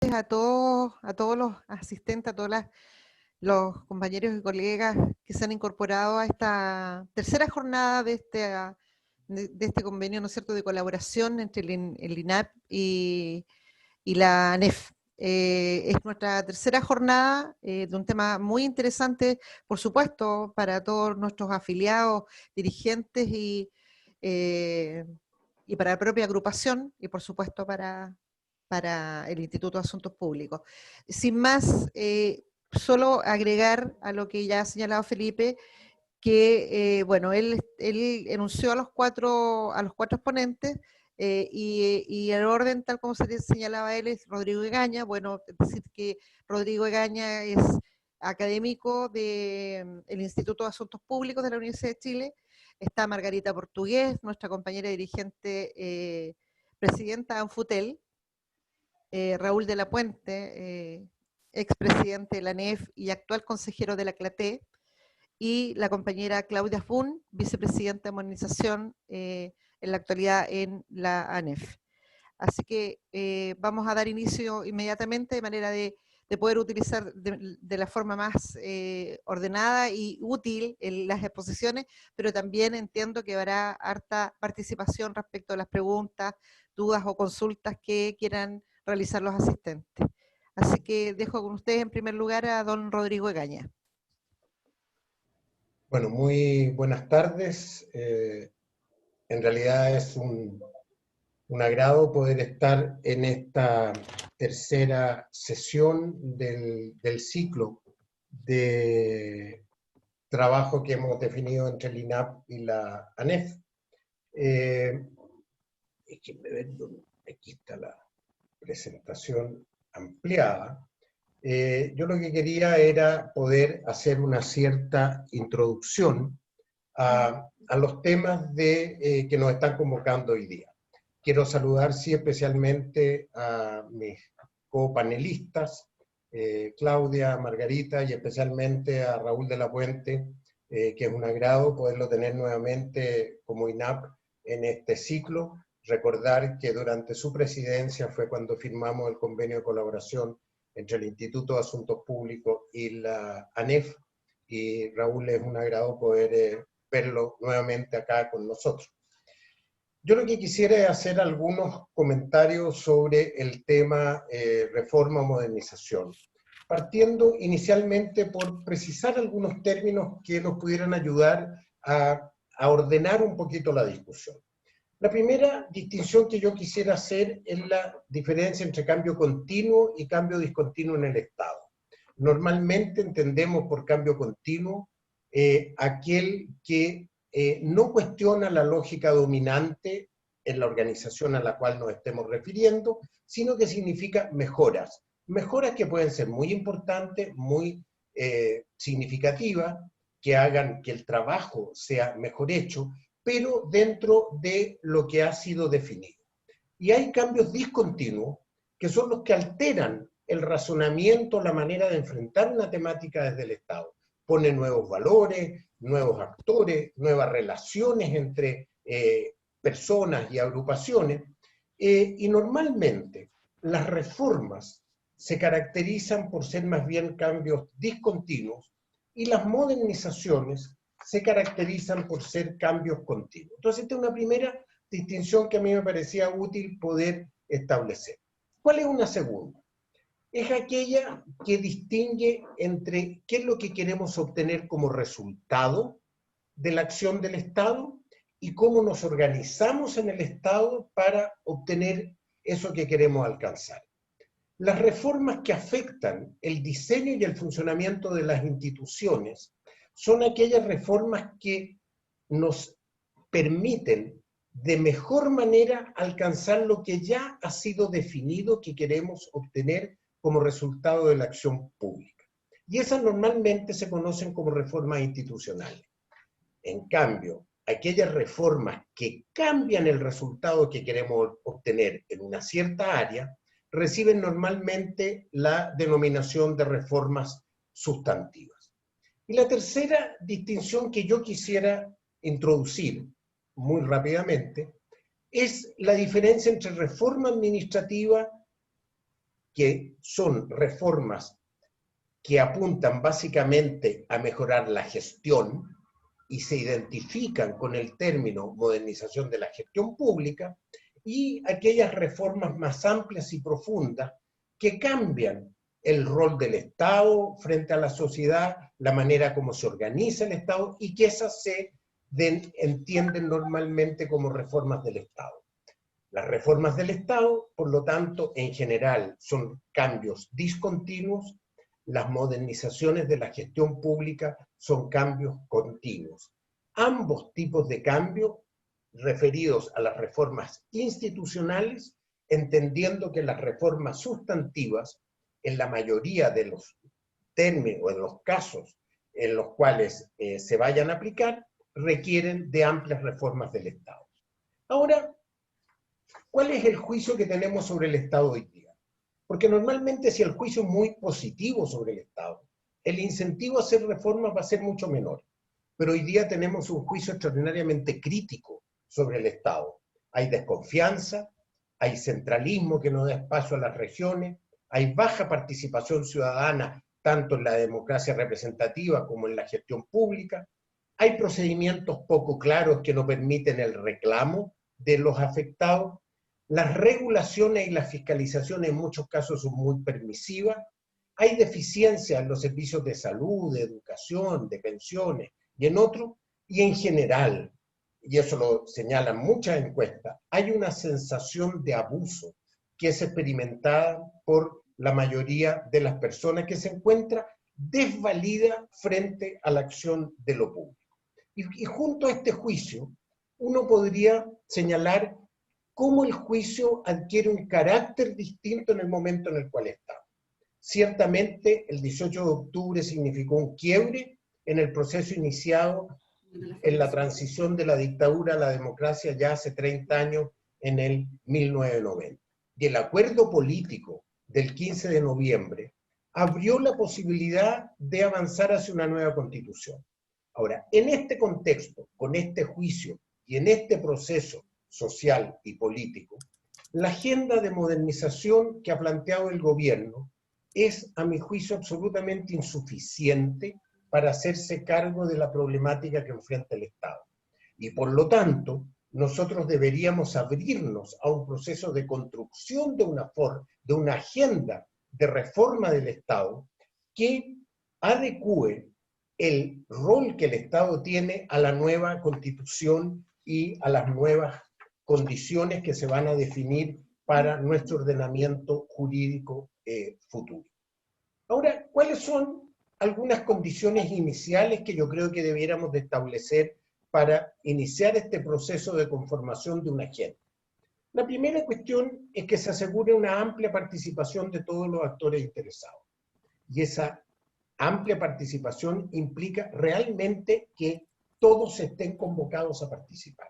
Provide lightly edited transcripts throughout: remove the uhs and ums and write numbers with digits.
a todos los asistentes, a todos los compañeros y colegas que se han incorporado a esta tercera jornada de este convenio, ¿no es cierto?, de colaboración entre el INAP y la ANEF. Es nuestra tercera jornada de un tema muy interesante, por supuesto, para todos nuestros afiliados, dirigentes y para la propia agrupación y por supuesto para el Instituto de Asuntos Públicos. Sin más, solo agregar a lo que ya ha señalado Felipe, que bueno, él enunció a los cuatro exponentes, y el orden, tal como se le señalaba a él, es Rodrigo Egaña. Bueno, es decir que Rodrigo Egaña es académico del Instituto de Asuntos Públicos de la Universidad de Chile. Está Margarita Portugués, nuestra compañera dirigente, presidenta de Anfutel, Raúl de la Puente, expresidente de la ANEF y actual consejero de la CLATE, y la compañera Claudia Fun, vicepresidenta de Modernización en la actualidad en la ANEF. Así que vamos a dar inicio inmediatamente de manera de poder utilizar de la forma más ordenada y útil en las exposiciones, pero también entiendo que habrá harta participación respecto a las preguntas, dudas o consultas que quieran realizar los asistentes. Así que dejo con ustedes en primer lugar a don Rodrigo Egaña. Bueno, muy buenas tardes. En realidad es un agrado poder estar en esta tercera sesión del ciclo de trabajo que hemos definido entre el INAP y la ANEF. Aquí está la presentación ampliada. Yo lo que quería era poder hacer una cierta introducción a los temas que nos están convocando hoy día. Quiero saludar, sí, especialmente a mis copanelistas, Claudia, Margarita, y especialmente a Raúl de la Puente, que es un agrado poderlo tener nuevamente como INAP en este ciclo. Recordar que durante su presidencia fue cuando firmamos el convenio de colaboración entre el Instituto de Asuntos Públicos y la ANEF, y Raúl, es un agrado poder verlo nuevamente acá con nosotros. Yo lo que quisiera es hacer algunos comentarios sobre el tema reforma o modernización, partiendo inicialmente por precisar algunos términos que nos pudieran ayudar a ordenar un poquito la discusión. La primera distinción que yo quisiera hacer es la diferencia entre cambio continuo y cambio discontinuo en el Estado. Normalmente entendemos por cambio continuo aquel que no cuestiona la lógica dominante en la organización a la cual nos estemos refiriendo, sino que significa mejoras. Mejoras que pueden ser muy importantes, muy significativas, que hagan que el trabajo sea mejor hecho, pero dentro de lo que ha sido definido. Y hay cambios discontinuos, que son los que alteran el razonamiento, la manera de enfrentar una temática desde el Estado. Pone nuevos valores, nuevos actores, nuevas relaciones entre personas y agrupaciones, y normalmente las reformas se caracterizan por ser más bien cambios discontinuos, y las modernizaciones se caracterizan por ser cambios continuos. Entonces, esta es una primera distinción que a mí me parecía útil poder establecer. ¿Cuál es una segunda? Es aquella que distingue entre qué es lo que queremos obtener como resultado de la acción del Estado y cómo nos organizamos en el Estado para obtener eso que queremos alcanzar. Las reformas que afectan el diseño y el funcionamiento de las instituciones son aquellas reformas que nos permiten de mejor manera alcanzar lo que ya ha sido definido que queremos obtener como resultado de la acción pública. Y esas normalmente se conocen como reformas institucionales. En cambio, aquellas reformas que cambian el resultado que queremos obtener en una cierta área reciben normalmente la denominación de reformas sustantivas. Y la tercera distinción que yo quisiera introducir muy rápidamente es la diferencia entre reforma administrativa que son reformas que apuntan básicamente a mejorar la gestión y se identifican con el término modernización de la gestión pública, y aquellas reformas más amplias y profundas que cambian el rol del Estado frente a la sociedad, la manera como se organiza el Estado, y que esas se entienden normalmente como reformas del Estado. Las reformas del Estado, por lo tanto, en general son cambios discontinuos. Las modernizaciones de la gestión pública son cambios continuos. Ambos tipos de cambios referidos a las reformas institucionales, entendiendo que las reformas sustantivas, en la mayoría de los términos o en los casos en los cuales se vayan a aplicar, requieren de amplias reformas del Estado. Ahora, ¿cuál es el juicio que tenemos sobre el Estado hoy día? Porque normalmente si el juicio es muy positivo sobre el Estado, el incentivo a hacer reformas va a ser mucho menor. Pero hoy día tenemos un juicio extraordinariamente crítico sobre el Estado. Hay desconfianza, hay centralismo que no da espacio a las regiones, hay baja participación ciudadana tanto en la democracia representativa como en la gestión pública, hay procedimientos poco claros que no permiten el reclamo de los afectados, las regulaciones y las fiscalizaciones en muchos casos son muy permisivas, hay deficiencias en los servicios de salud, de educación, de pensiones y en otros, y en general, y eso lo señalan muchas encuestas, hay una sensación de abuso que es experimentada por la mayoría de las personas, que se encuentra desvalida frente a la acción de lo público. Y junto a este juicio, uno podría señalar cómo el juicio adquiere un carácter distinto en el momento en el cual está. Ciertamente, el 18 de octubre significó un quiebre en el proceso iniciado en la transición de la dictadura a la democracia ya hace 30 años, en el 1990. Y el acuerdo político del 15 de noviembre abrió la posibilidad de avanzar hacia una nueva constitución. Ahora, en este contexto, con este juicio y en este proceso social y político, la agenda de modernización que ha planteado el gobierno es, a mi juicio, absolutamente insuficiente para hacerse cargo de la problemática que enfrenta el Estado. Y por lo tanto, nosotros deberíamos abrirnos a un proceso de construcción de una agenda de reforma del Estado que adecue el rol que el Estado tiene a la nueva Constitución y a las nuevas condiciones que se van a definir para nuestro ordenamiento jurídico futuro. Ahora, ¿cuáles son algunas condiciones iniciales que yo creo que debiéramos de establecer para iniciar este proceso de conformación de una agenda? La primera cuestión es que se asegure una amplia participación de todos los actores interesados. Y esa amplia participación implica realmente que todos estén convocados a participar.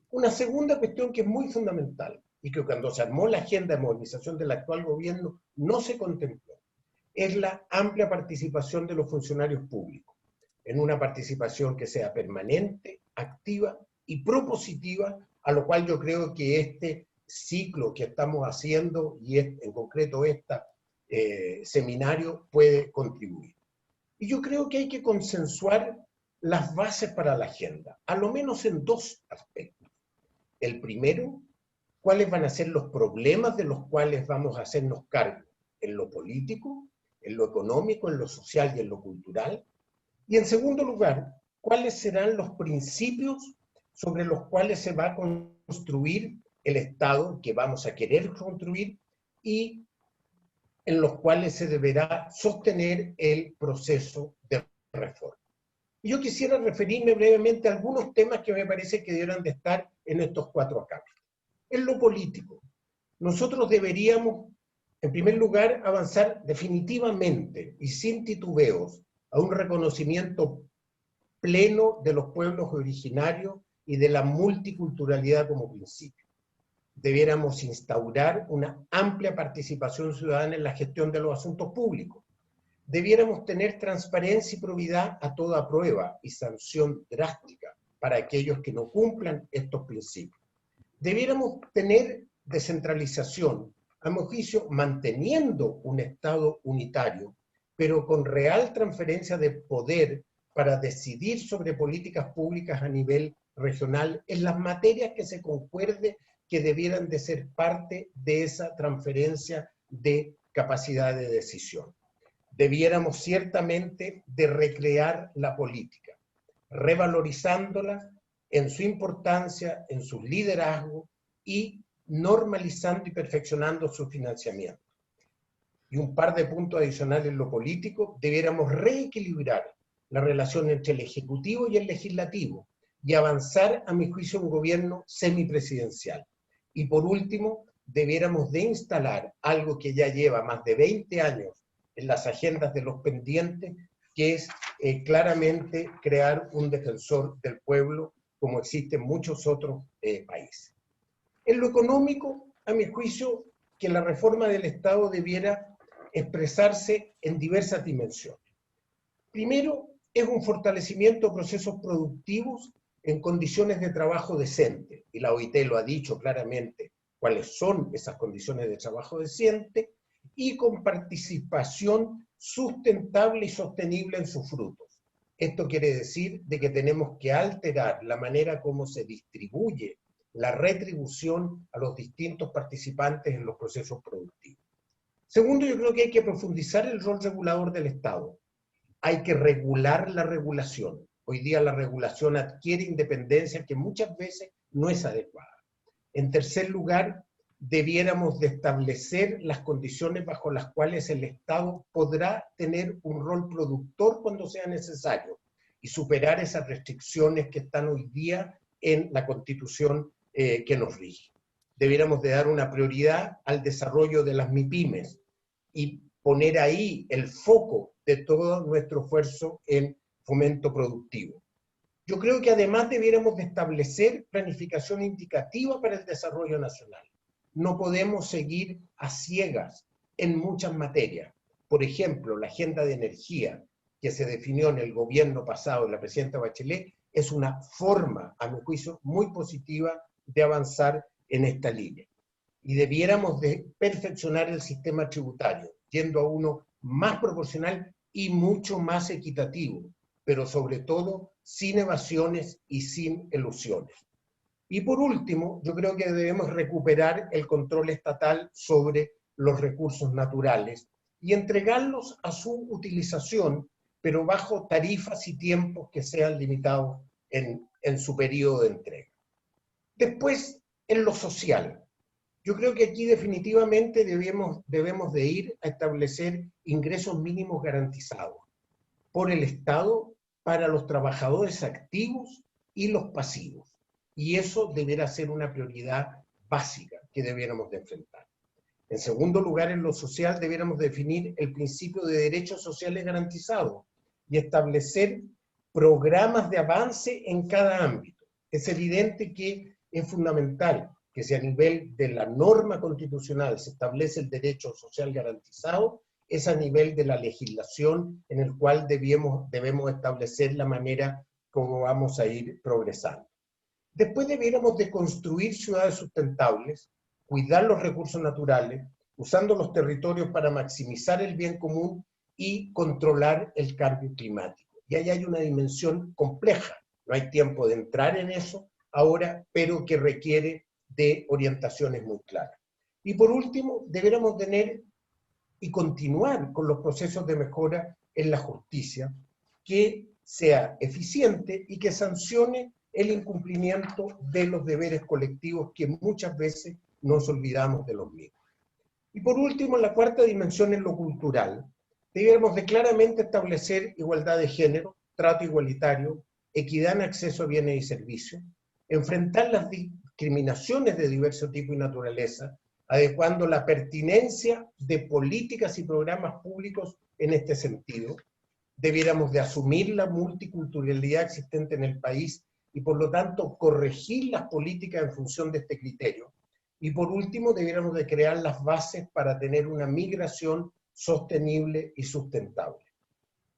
Una segunda cuestión que es muy fundamental y que cuando se armó la agenda de modernización del actual gobierno no se contempló, es la amplia participación de los funcionarios públicos, en una participación que sea permanente, activa y propositiva, a lo cual yo creo que este ciclo que estamos haciendo, y en concreto este seminario, puede contribuir. Y yo creo que hay que consensuar las bases para la agenda, a lo menos en dos aspectos. El primero, cuáles van a ser los problemas de los cuales vamos a hacernos cargo en lo político, en lo económico, en lo social y en lo cultural. Y en segundo lugar, cuáles serán los principios sobre los cuales se va a construir el Estado que vamos a querer construir y en los cuales se deberá sostener el proceso de reforma. Y yo quisiera referirme brevemente a algunos temas que me parece que deberán de estar en estos cuatro acápitos. En lo político, nosotros deberíamos, en primer lugar, avanzar definitivamente y sin titubeos a un reconocimiento pleno de los pueblos originarios y de la multiculturalidad como principio. Debiéramos instaurar una amplia participación ciudadana en la gestión de los asuntos públicos. Debiéramos tener transparencia y probidad a toda prueba y sanción drástica para aquellos que no cumplan estos principios. Debiéramos tener descentralización, a mi juicio, manteniendo un Estado unitario, pero con real transferencia de poder para decidir sobre políticas públicas a nivel regional en las materias que se concuerde que debieran de ser parte de esa transferencia de capacidad de decisión. Debiéramos ciertamente de recrear la política, revalorizándola en su importancia, en su liderazgo y normalizando y perfeccionando su financiamiento. Y un par de puntos adicionales en lo político: debiéramos reequilibrar la relación entre el Ejecutivo y el Legislativo y avanzar, a mi juicio, un gobierno semipresidencial. Y por último, debiéramos de instalar algo que ya lleva más de 20 años en las agendas de los pendientes, que es claramente crear un defensor del pueblo, como existe en muchos otros países. En lo económico, a mi juicio, que la reforma del Estado debiera expresarse en diversas dimensiones. Primero, es un fortalecimiento de procesos productivos en condiciones de trabajo decente, y la OIT lo ha dicho claramente cuáles son esas condiciones de trabajo decente, y con participación sustentable y sostenible en sus frutos. Esto quiere decir de que tenemos que alterar la manera como se distribuye la retribución a los distintos participantes en los procesos productivos. Segundo, yo creo que hay que profundizar el rol regulador del Estado. Hay que regular la regulación. Hoy día la regulación adquiere independencia que muchas veces no es adecuada. En tercer lugar, debiéramos de establecer las condiciones bajo las cuales el Estado podrá tener un rol productor cuando sea necesario y superar esas restricciones que están hoy día en la Constitución que nos rige. Debiéramos de dar una prioridad al desarrollo de las MIPYMES y poner ahí el foco de todo nuestro esfuerzo en fomento productivo. Yo creo que además debiéramos de establecer planificación indicativa para el desarrollo nacional. No podemos seguir a ciegas en muchas materias. Por ejemplo, la agenda de energía que se definió en el gobierno pasado de la presidenta Bachelet es una forma, a mi juicio, muy positiva de avanzar en esta línea. Y debiéramos de perfeccionar el sistema tributario, yendo a uno más proporcional y mucho más equitativo, pero sobre todo sin evasiones y sin elusiones. Y por último, yo creo que debemos recuperar el control estatal sobre los recursos naturales y entregarlos a su utilización, pero bajo tarifas y tiempos que sean limitados en su periodo de entrega. Después, en lo social, yo creo que aquí definitivamente debemos de ir a establecer ingresos mínimos garantizados por el Estado para los trabajadores activos y los pasivos. Y eso deberá ser una prioridad básica que debiéramos de enfrentar. En segundo lugar, en lo social, debiéramos definir el principio de derechos sociales garantizados y establecer programas de avance en cada ámbito. Es evidente que es fundamental que si a nivel de la norma constitucional se establece el derecho social garantizado, es a nivel de la legislación en el cual debemos establecer la manera como vamos a ir progresando. Después debiéramos de construir ciudades sustentables, cuidar los recursos naturales, usando los territorios para maximizar el bien común y controlar el cambio climático. Y ahí hay una dimensión compleja, no hay tiempo de entrar en eso ahora, pero que requiere de orientaciones muy claras. Y por último, debiéramos tener y continuar con los procesos de mejora en la justicia, que sea eficiente y que sancione el incumplimiento de los deberes colectivos que muchas veces nos olvidamos de los mismos. Y por último, la cuarta dimensión es lo cultural. Debemos de claramente establecer igualdad de género, trato igualitario, equidad en acceso a bienes y servicios, enfrentar las discriminaciones de diverso tipo y naturaleza, adecuando la pertinencia de políticas y programas públicos en este sentido. Debiéramos de asumir la multiculturalidad existente en el país y por lo tanto corregir las políticas en función de este criterio. Y por último, debiéramos de crear las bases para tener una migración sostenible y sustentable.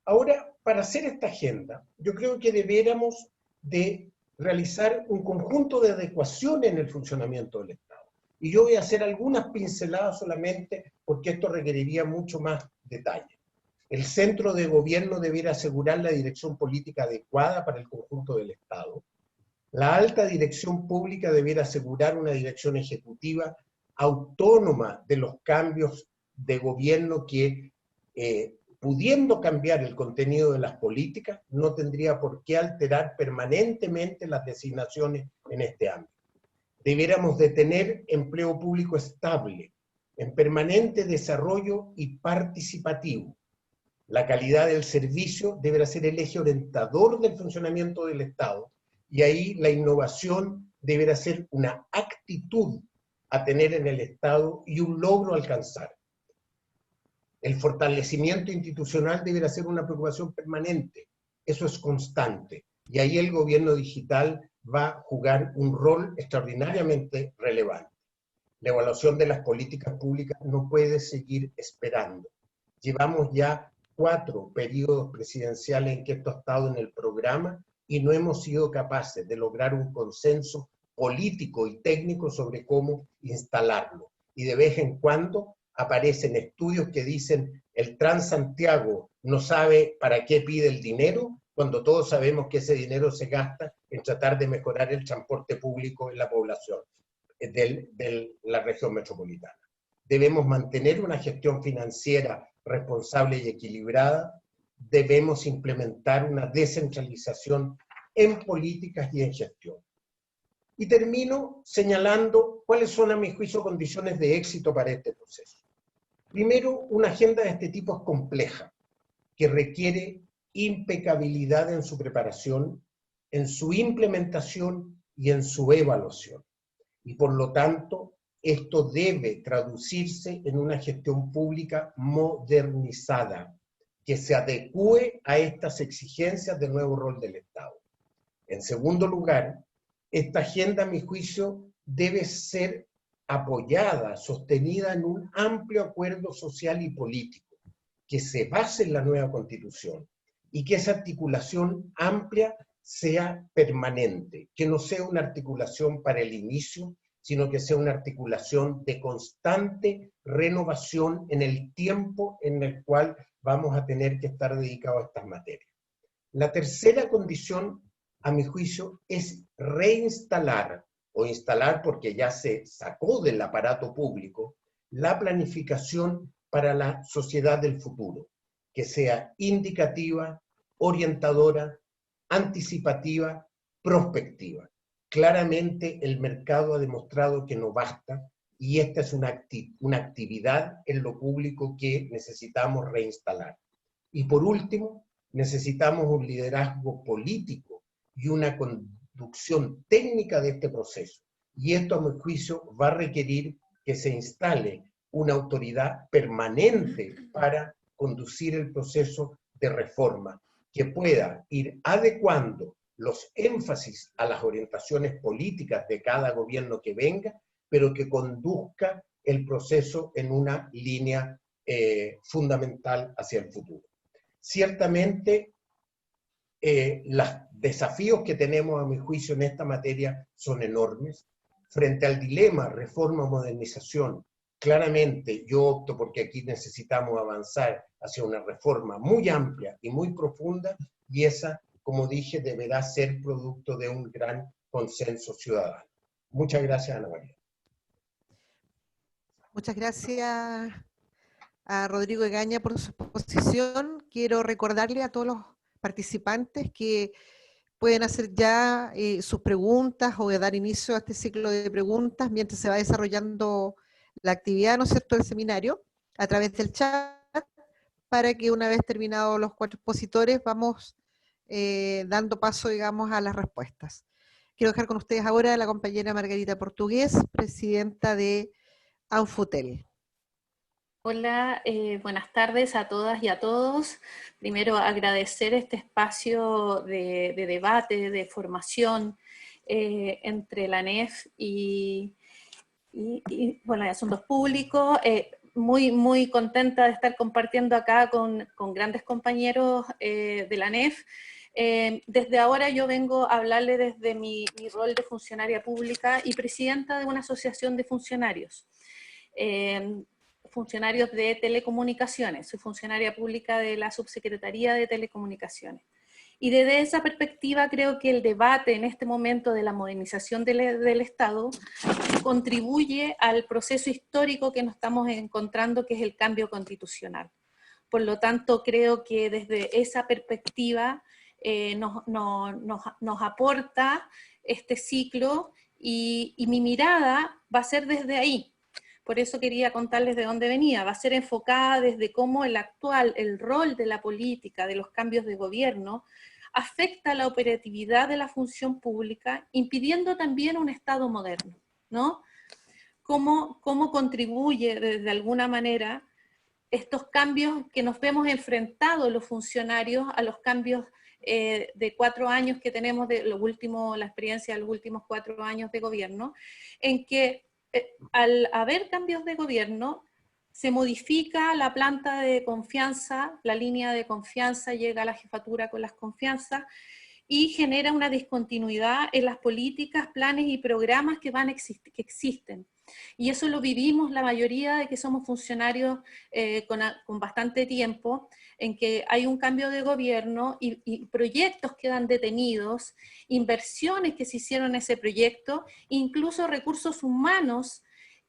Ahora, para hacer esta agenda, yo creo que debiéramos de realizar un conjunto de adecuaciones en el funcionamiento del Estado. Y yo voy a hacer algunas pinceladas solamente porque esto requeriría mucho más detalle. El centro de gobierno debiera asegurar la dirección política adecuada para el conjunto del Estado. La alta dirección pública debiera asegurar una dirección ejecutiva autónoma de los cambios de gobierno que, pudiendo cambiar el contenido de las políticas, no tendría por qué alterar permanentemente las designaciones en este ámbito. Debiéramos de tener empleo público estable, en permanente desarrollo y participativo. La calidad del servicio deberá ser el eje orientador del funcionamiento del Estado, y ahí la innovación deberá ser una actitud a tener en el Estado y un logro a alcanzar. El fortalecimiento institucional deberá ser una preocupación permanente, eso es constante, y ahí el gobierno digital va a jugar un rol extraordinariamente relevante. La evaluación de las políticas públicas no puede seguir esperando. Llevamos ya 4 periodos presidenciales en que esto ha estado en el programa y no hemos sido capaces de lograr un consenso político y técnico sobre cómo instalarlo. Y de vez en cuando aparecen estudios que dicen el Transantiago no sabe para qué pide el dinero, cuando todos sabemos que ese dinero se gasta en tratar de mejorar el transporte público en la población de la región metropolitana. Debemos mantener una gestión financiera responsable y equilibrada, debemos implementar una descentralización en políticas y en gestión. Y termino señalando cuáles son, a mi juicio, condiciones de éxito para este proceso. Primero, una agenda de este tipo es compleja, que requiere impecabilidad en su preparación, en su implementación y en su evaluación. Y por lo tanto, esto debe traducirse en una gestión pública modernizada, que se adecúe a estas exigencias del nuevo rol del Estado. En segundo lugar, esta agenda, a mi juicio, debe ser apoyada, sostenida en un amplio acuerdo social y político, que se base en la nueva Constitución, y que esa articulación amplia sea permanente, que no sea una articulación para el inicio, sino que sea una articulación de constante renovación en el tiempo en el cual vamos a tener que estar dedicados a estas materias. La tercera condición, a mi juicio, es reinstalar, o instalar porque ya se sacó del aparato público, la planificación para la sociedad del futuro, que sea indicativa, orientadora, anticipativa, prospectiva. Claramente el mercado ha demostrado que no basta y esta es una actividad en lo público que necesitamos reinstalar. Y por último, necesitamos un liderazgo político y una conducción técnica de este proceso. Y esto, a mi juicio, va a requerir que se instale una autoridad permanente para conducir el proceso de reforma, que pueda ir adecuando los énfasis a las orientaciones políticas de cada gobierno que venga, pero que conduzca el proceso en una línea fundamental hacia el futuro. Ciertamente, los desafíos que tenemos, a mi juicio, en esta materia son enormes. Frente al dilema reforma o modernización, claramente yo opto porque aquí necesitamos avanzar hacia una reforma muy amplia y muy profunda, y esa, como dije, deberá ser producto de un gran consenso ciudadano. Muchas gracias, Ana María. Muchas gracias a Rodrigo Egaña por su exposición. Quiero recordarle a todos los participantes que pueden hacer ya sus preguntas o dar inicio a este ciclo de preguntas mientras se va desarrollando la actividad, ¿no es cierto?, del seminario, a través del chat, para que una vez terminados los 4 expositores vamos dando paso, digamos, a las respuestas. Quiero dejar con ustedes ahora a la compañera Margarita Portugués, presidenta de Anfutel. Hola, buenas tardes a todas y a todos. Primero agradecer este espacio de debate, de formación entre la ANEF y bueno, de Asuntos Públicos. Muy contenta de estar compartiendo acá con grandes compañeros de la ANEF. Desde ahora yo vengo a hablarle desde mi rol de funcionaria pública y presidenta de una asociación de funcionarios. Funcionarios de telecomunicaciones, soy funcionaria pública de la Subsecretaría de Telecomunicaciones. Y desde esa perspectiva creo que el debate en este momento de la modernización del Estado contribuye al proceso histórico que nos estamos encontrando, que es el cambio constitucional. Por lo tanto, creo que desde esa perspectiva nos aporta este ciclo y mi mirada va a ser desde ahí. Por eso quería contarles de dónde venía. Va a ser enfocada desde cómo el rol de la política, de los cambios de gobierno, afecta la operatividad de la función pública, impidiendo también un Estado moderno, ¿no? Cómo contribuye de alguna manera estos cambios que nos vemos enfrentados los funcionarios a los cambios de 4 años que tenemos la experiencia de los últimos 4 años de gobierno, en que al haber cambios de gobierno, se modifica la planta de confianza, la línea de confianza llega a la jefatura con las confianzas y genera una discontinuidad en las políticas, planes y programas que existen. Y eso lo vivimos la mayoría de que somos funcionarios con bastante tiempo, en que hay un cambio de gobierno y proyectos quedan detenidos, inversiones que se hicieron en ese proyecto, incluso recursos humanos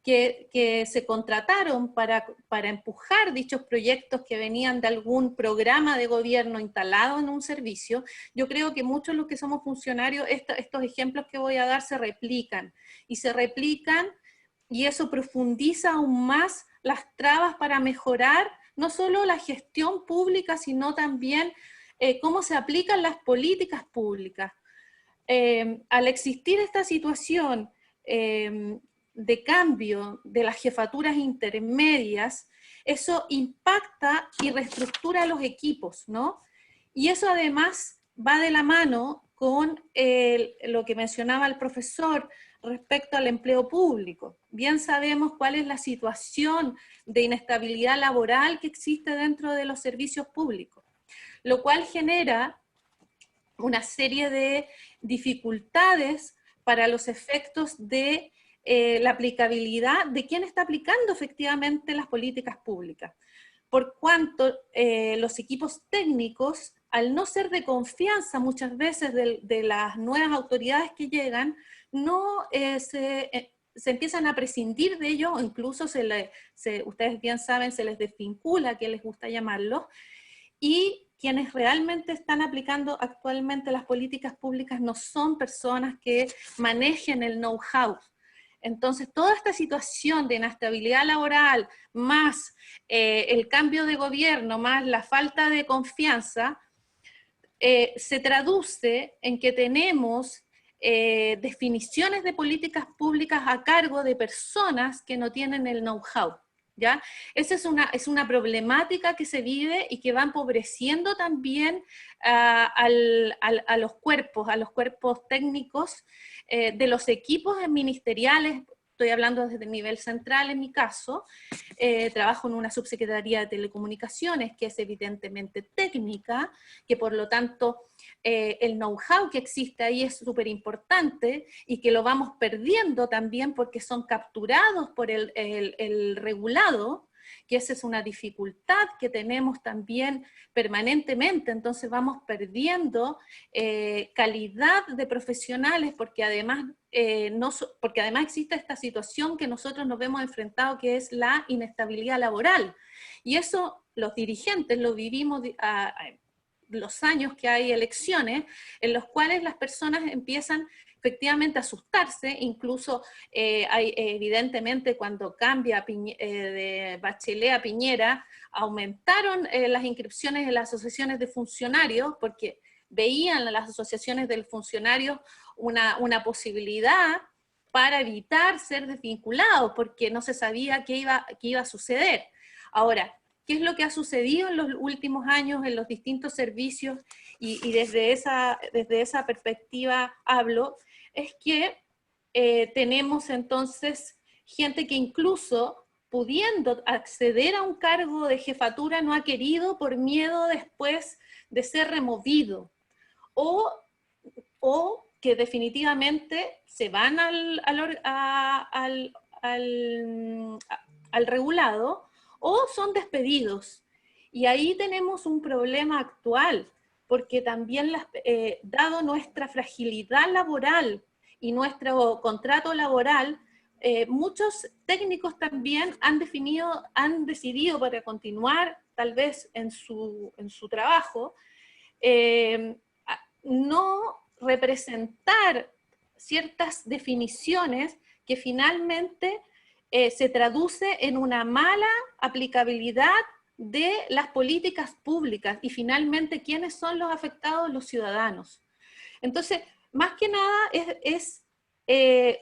que se contrataron para empujar dichos proyectos que venían de algún programa de gobierno instalado en un servicio. Yo creo que muchos de los que somos funcionarios, estos ejemplos que voy a dar se replican, y eso profundiza aún más las trabas para mejorar no solo la gestión pública, sino también cómo se aplican las políticas públicas. Al existir esta situación de cambio de las jefaturas intermedias, eso impacta y reestructura los equipos, ¿no? Y eso además va de la mano con lo que mencionaba el profesor respecto al empleo público. Bien sabemos cuál es la situación de inestabilidad laboral que existe dentro de los servicios públicos, lo cual genera una serie de dificultades para los efectos de la aplicabilidad de quién está aplicando efectivamente las políticas públicas. Por cuanto los equipos técnicos, al no ser de confianza muchas veces de las nuevas autoridades que llegan, no se empiezan a prescindir de ellos, o incluso ustedes bien saben, se les desvincula, que les gusta llamarlo, y quienes realmente están aplicando actualmente las políticas públicas no son personas que manejen el know-how. Entonces, toda esta situación de inestabilidad laboral, más el cambio de gobierno, más la falta de confianza, se traduce en que tenemos definiciones de políticas públicas a cargo de personas que no tienen el know-how, ¿ya? Esa es una problemática que se vive y que va empobreciendo también a los cuerpos técnicos de los equipos ministeriales. Estoy hablando desde el nivel central en mi caso, trabajo en una subsecretaría de telecomunicaciones que es evidentemente técnica, que por lo tanto el know-how que existe ahí es súper importante y que lo vamos perdiendo también porque son capturados por el regulado, que esa es una dificultad que tenemos también permanentemente. Entonces vamos perdiendo calidad de profesionales porque además existe esta situación que nosotros nos vemos enfrentados, que es la inestabilidad laboral. Y eso los dirigentes lo vivimos los años que hay elecciones, en los cuales las personas empiezan efectivamente a asustarse, incluso evidentemente cuando cambia de Bachelet a Piñera, aumentaron las inscripciones en las asociaciones de funcionarios, porque veían en las asociaciones de funcionarios una posibilidad para evitar ser desvinculados, porque no se sabía qué iba a suceder. Ahora, ¿qué es lo que ha sucedido en los últimos años en los distintos servicios? Y desde esa perspectiva hablo, es que tenemos entonces gente que incluso pudiendo acceder a un cargo de jefatura no ha querido por miedo después de ser removido, o que definitivamente se van al regulado, o son despedidos. Y ahí tenemos un problema actual, porque también, dado nuestra fragilidad laboral y nuestro contrato laboral, muchos técnicos también han decidido para continuar tal vez en su trabajo, no representar ciertas definiciones que finalmente se traduce en una mala aplicabilidad de las políticas públicas, y finalmente, ¿quiénes son los afectados? Los ciudadanos. Entonces, más que nada es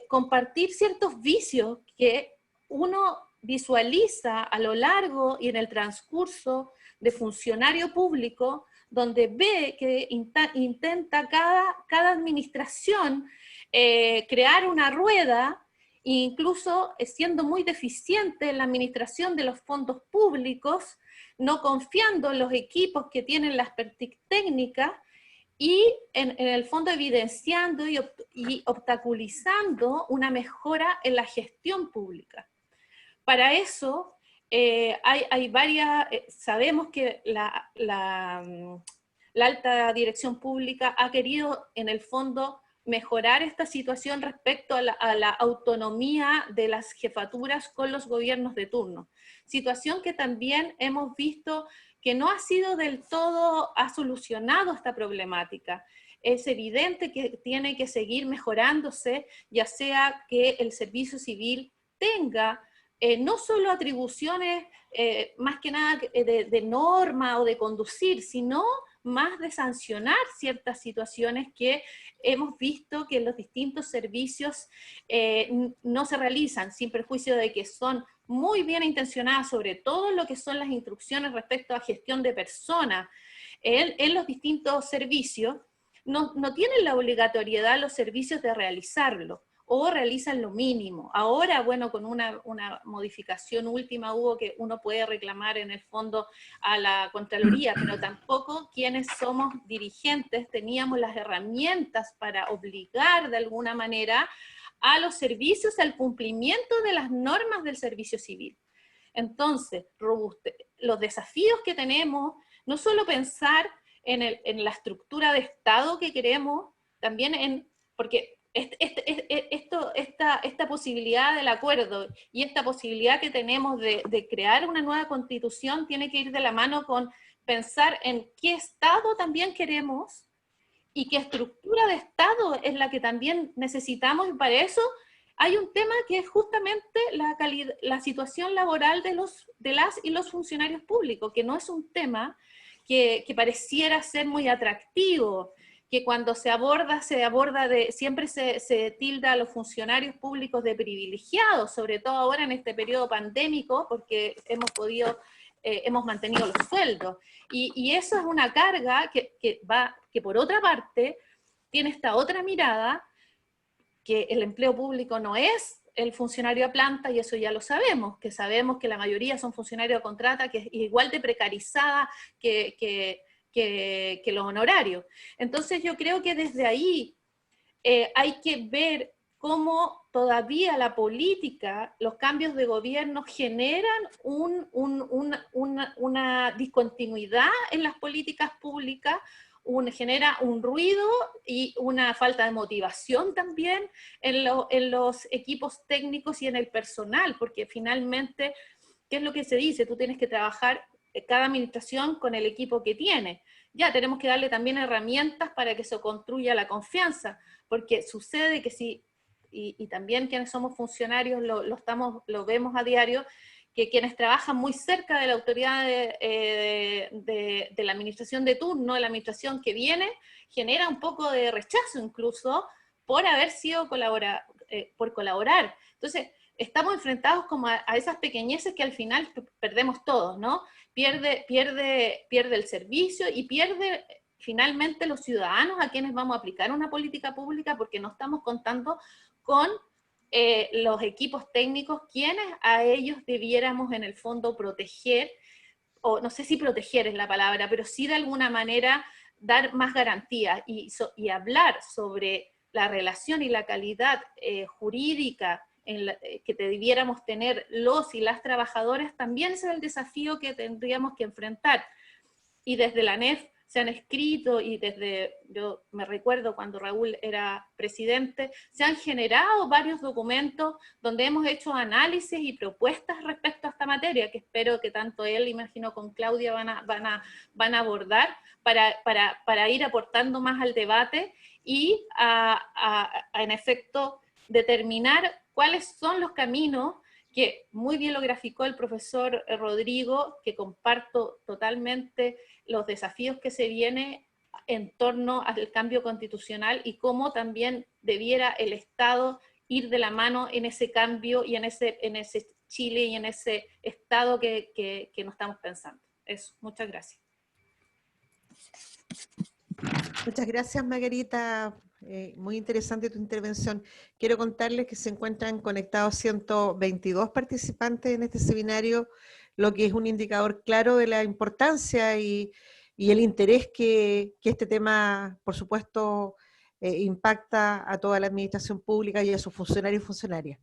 compartir ciertos vicios que uno visualiza a lo largo y en el transcurso de funcionario público, donde ve que intenta cada administración crear una rueda, incluso siendo muy deficiente en la administración de los fondos públicos, no confiando en los equipos que tienen la expertise técnica, y en el fondo evidenciando y obstaculizando una mejora en la gestión pública. Para eso hay varias, sabemos que la alta dirección pública ha querido en el fondo mejorar esta situación respecto a la autonomía de las jefaturas con los gobiernos de turno. Situación que también hemos visto que no ha sido del todo, ha solucionado esta problemática. Es evidente que tiene que seguir mejorándose, ya sea que el servicio civil tenga no solo atribuciones más que nada de norma o de conducir, sino más de sancionar ciertas situaciones que hemos visto que los distintos servicios no se realizan, sin perjuicio de que son muy bien intencionadas, sobre todo lo que son las instrucciones respecto a gestión de personas en los distintos servicios. No tienen la obligatoriedad los servicios de realizarlo, o realizan lo mínimo. Ahora, bueno, con una modificación última hubo que uno puede reclamar en el fondo a la Contraloría, pero tampoco quienes somos dirigentes teníamos las herramientas para obligar de alguna manera a los servicios al cumplimiento de las normas del servicio civil. Entonces, los desafíos que tenemos, no solo pensar en la estructura de Estado que queremos, también porque esta posibilidad del acuerdo y esta posibilidad que tenemos de crear una nueva constitución tiene que ir de la mano con pensar en qué Estado también queremos y qué estructura de Estado es la que también necesitamos, y para eso hay un tema que es justamente la situación laboral de las y los funcionarios públicos, que no es un tema que pareciera ser muy atractivo, que cuando se aborda siempre se tilda a los funcionarios públicos de privilegiados, sobre todo ahora en este periodo pandémico, porque hemos mantenido los sueldos. Y eso es una carga que por otra parte tiene esta otra mirada, que el empleo público no es el funcionario a planta, y eso ya lo sabemos que la mayoría son funcionarios a contrata, que es igual de precarizada que los honorarios. Entonces yo creo que desde ahí hay que ver cómo todavía la política, los cambios de gobierno generan una discontinuidad en las políticas públicas, genera un ruido y una falta de motivación también en los equipos técnicos y en el personal, porque finalmente, ¿qué es lo que se dice? Tú tienes que trabajar cada administración con el equipo que tiene. Ya tenemos que darle también herramientas para que se construya la confianza, porque sucede que si, y también quienes somos funcionarios lo vemos a diario, que quienes trabajan muy cerca de la autoridad de la administración de turno, de la administración que viene, genera un poco de rechazo incluso por haber sido por colaborar. Entonces, estamos enfrentados como a esas pequeñeces que al final perdemos todos, ¿no? Pierde el servicio y pierde finalmente los ciudadanos a quienes vamos a aplicar una política pública, porque no estamos contando con los equipos técnicos, quienes a ellos debiéramos en el fondo proteger, o no sé si proteger es la palabra, pero sí de alguna manera dar más garantías y hablar sobre la relación y la calidad jurídica que debiéramos tener los y las trabajadoras, también es el desafío que tendríamos que enfrentar. Y desde la ANEF se han escrito, y yo me recuerdo cuando Raúl era presidente, se han generado varios documentos donde hemos hecho análisis y propuestas respecto a esta materia, que espero que tanto él, imagino, con Claudia van a abordar para ir aportando más al debate y en efecto determinar cuáles son los caminos que muy bien lo graficó el profesor Rodrigo, que comparto totalmente los desafíos que se vienen en torno al cambio constitucional y cómo también debiera el Estado ir de la mano en ese cambio y en ese Chile y en ese Estado que nos estamos pensando. Eso, muchas gracias. Muchas gracias, Margarita. Muy interesante tu intervención. Quiero contarles que se encuentran conectados 122 participantes en este seminario, lo que es un indicador claro de la importancia y el interés que este tema, por supuesto, impacta a toda la administración pública y a sus funcionarios y funcionarias.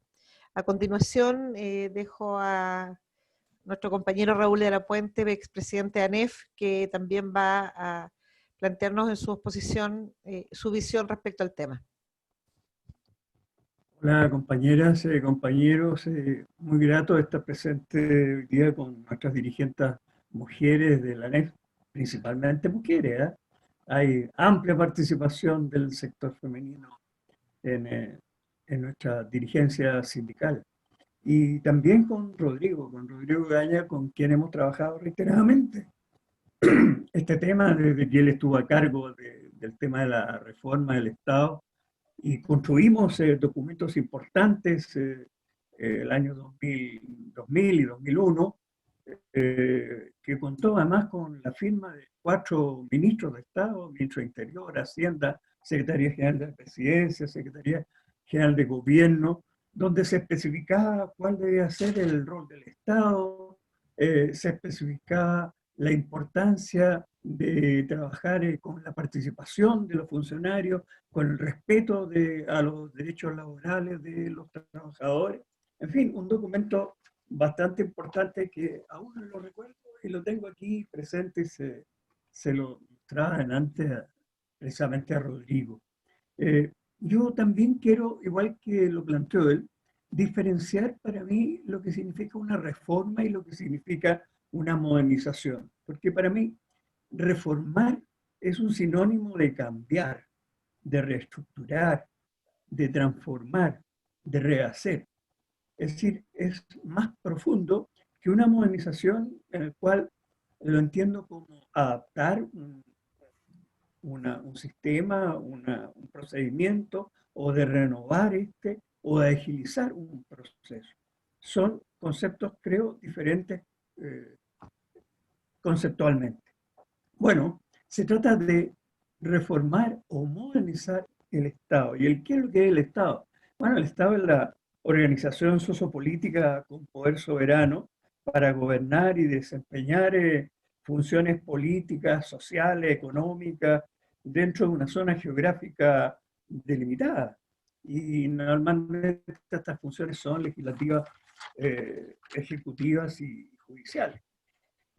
A continuación, dejo a nuestro compañero Raúl de la Puente, expresidente de ANEF, que también va a plantearnos en su exposición su visión respecto al tema. Hola compañeras, compañeros, muy grato estar presente hoy día con nuestras dirigentes mujeres de la ANEF, principalmente mujeres, ¿eh? Hay amplia participación del sector femenino en nuestra dirigencia sindical. Y también con Rodrigo Gaña, con quien hemos trabajado reiteradamente. Este tema, desde que él estuvo a cargo del tema de la reforma del Estado, y construimos documentos importantes el año 2000 y 2001, que contó además con la firma de 4 ministros de Estado: ministro de Interior, Hacienda, Secretaría General de la Presidencia, Secretaría General de Gobierno, donde se especificaba cuál debía ser el rol del Estado, se especificaba la importancia de trabajar con la participación de los funcionarios, con el respeto a los derechos laborales de los trabajadores. En fin, un documento bastante importante que aún lo recuerdo y lo tengo aquí presente, y se lo mostraba antes precisamente a Rodrigo. Yo también quiero, igual que lo planteó él, diferenciar para mí lo que significa una reforma y lo que significa una modernización. Porque para mí, reformar es un sinónimo de cambiar, de reestructurar, de transformar, de rehacer. Es decir, es más profundo que una modernización en el cual lo entiendo como adaptar un sistema, un procedimiento, o de renovar o de agilizar un proceso. Son conceptos, creo, diferentes conceptualmente. Bueno, se trata de reformar o modernizar el Estado. ¿Y qué es lo que es el Estado? Bueno, el Estado es la organización sociopolítica con poder soberano para gobernar y desempeñar funciones políticas, sociales, económicas, dentro de una zona geográfica delimitada. Y normalmente estas funciones son legislativas, ejecutivas y judiciales.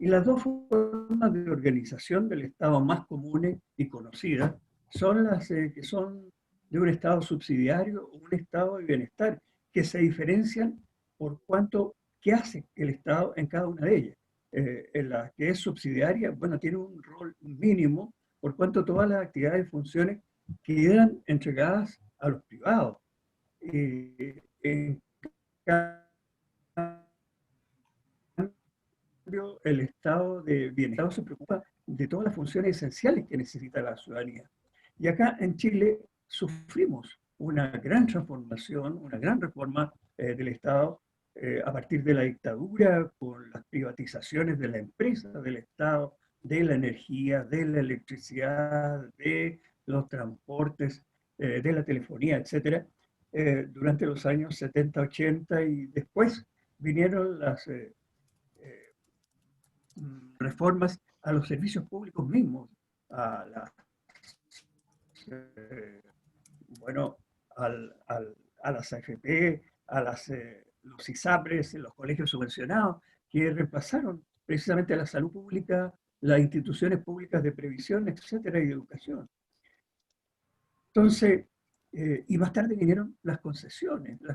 Y las dos formas de organización del Estado más comunes y conocidas son las que son de un Estado subsidiario o un Estado de bienestar, que se diferencian por qué hace el Estado en cada una de ellas. En la que es subsidiaria, bueno, tiene un rol mínimo, por cuanto todas las actividades y funciones quedan entregadas a los privados. En el estado de bienestar se preocupa de todas las funciones esenciales que necesita la ciudadanía. Y acá en Chile sufrimos una gran transformación, una gran reforma del Estado a partir de la dictadura, con las privatizaciones de la empresa del Estado, de la energía, de la electricidad, de los transportes, de la telefonía, etc. Durante los años 70, 80, y después vinieron las reformas a los servicios públicos mismos, a las, eh, bueno, a las AFP, los ISAPRES, los colegios subvencionados, que reemplazaron precisamente la salud pública, las instituciones públicas de previsión, etcétera, y de educación. Entonces, y más tarde vinieron las concesiones de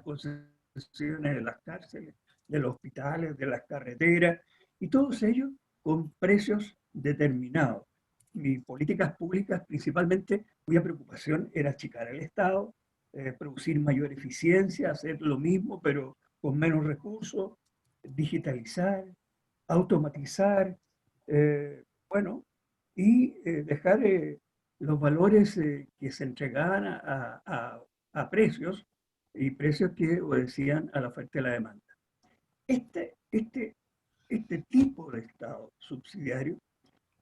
las cárceles, de los hospitales, de las carreteras, y todos ellos con precios determinados. Mis políticas públicas, principalmente, cuya preocupación era achicar el Estado, producir mayor eficiencia, hacer lo mismo, pero con menos recursos, digitalizar, automatizar, bueno, y dejar los valores que se entregaban a precios, y precios que obedecían a la oferta y la demanda. Este, este, este tipo de Estado subsidiario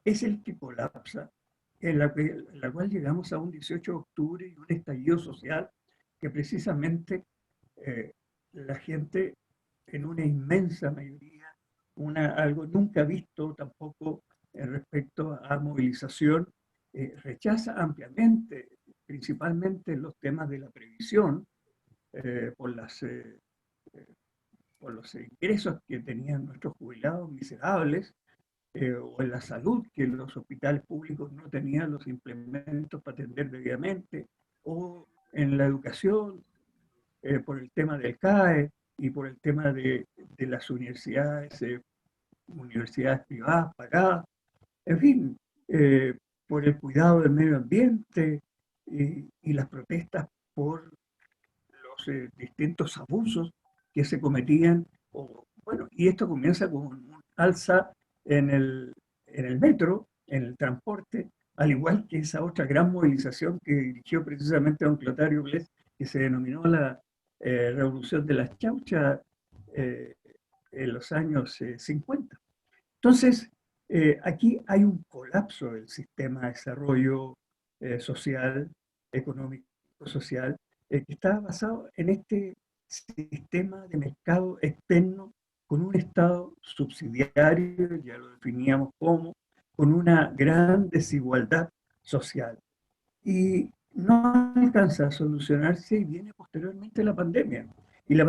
es el que colapsa, en la cual llegamos a un 18 de octubre y un estallido social que precisamente la gente, en una inmensa mayoría, algo nunca visto tampoco respecto a movilización, rechaza ampliamente, principalmente los temas de la previsión, eh, por, las, eh, eh, por los ingresos que tenían nuestros jubilados miserables, o en la salud, que los hospitales públicos no tenían los implementos para atender debidamente, o en la educación, por el tema del CAE y por el tema de las universidades privadas pagadas, en fin, por el cuidado del medio ambiente y las protestas por los distintos abusos que se cometían. Bueno, y esto comienza con un alza en el metro, en el transporte, al igual que esa otra gran movilización que dirigió precisamente don Clotario Blest, que se denominó la Revolución de las Chauchas eh, en los años 50. Entonces, aquí hay un colapso del sistema de desarrollo social, económico, social, que está basado en este sistema de mercado externo con un Estado subsidiario, ya lo definíamos como, con una gran desigualdad social. Y no alcanza a solucionarse y viene posteriormente la pandemia. Y la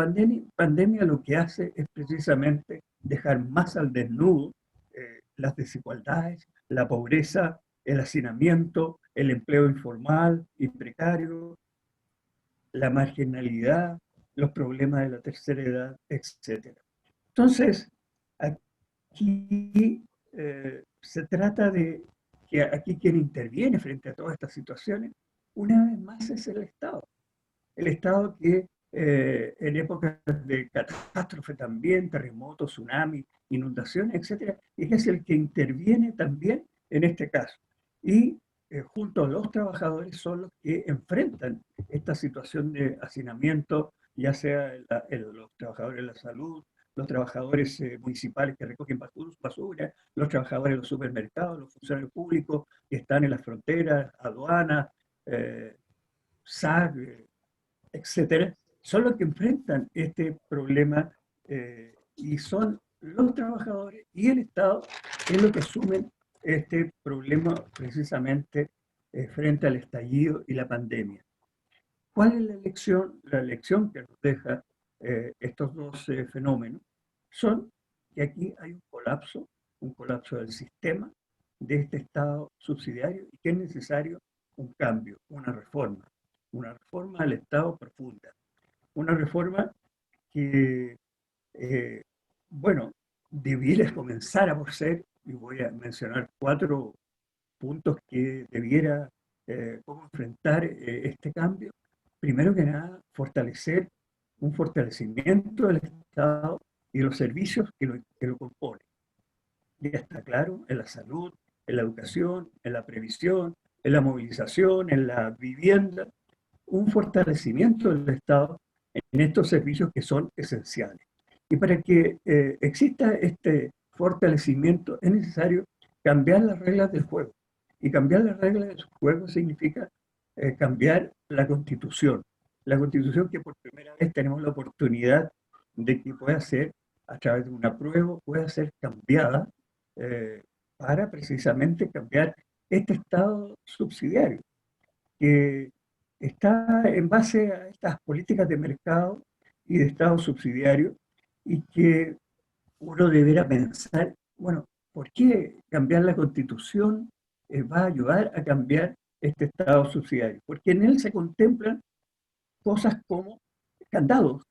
pandemia lo que hace es precisamente dejar más al desnudo las desigualdades, la pobreza, el hacinamiento, el empleo informal y precario, la marginalidad, los problemas de la tercera edad, etc. Entonces, aquí se trata de que aquí quien interviene frente a todas estas situaciones, una vez más es el Estado. El Estado que en épocas de catástrofe también, terremotos, tsunamis, inundaciones, etcétera, es el que interviene también en este caso. Y junto a los trabajadores son los que enfrentan esta situación de hacinamiento, ya sea los trabajadores de la salud, los trabajadores municipales que recogen basura, los trabajadores de los supermercados, los funcionarios públicos que están en las fronteras, aduanas, SAC, etcétera, son los que enfrentan este problema, y son los trabajadores y el Estado es lo que asumen este problema precisamente frente al estallido y la pandemia. ¿Cuál es la lección? La lección que nos deja estos dos fenómenos son que aquí hay un colapso del sistema de este Estado subsidiario y que es necesario un cambio, una reforma del Estado profunda, una reforma que, eh, bueno, debiera comenzar a por ser, y voy a mencionar 4 puntos que debiera cómo enfrentar este cambio. Primero que nada, un fortalecimiento del Estado y de los servicios que lo componen. Ya está claro, en la salud, en la educación, en la previsión, en la movilización, en la vivienda, un fortalecimiento del Estado en estos servicios que son esenciales. Y para que exista este fortalecimiento es necesario cambiar las reglas del juego. Y cambiar las reglas del juego significa cambiar la Constitución. La Constitución que por primera vez tenemos la oportunidad de que pueda ser, a través de un apruebo, pueda ser cambiada para precisamente cambiar este Estado subsidiario, que está en base a estas políticas de mercado y de Estado subsidiario, y que uno deberá pensar, bueno, ¿por qué cambiar la Constitución va a ayudar a cambiar este Estado subsidiario? Porque en él se contemplan cosas como candados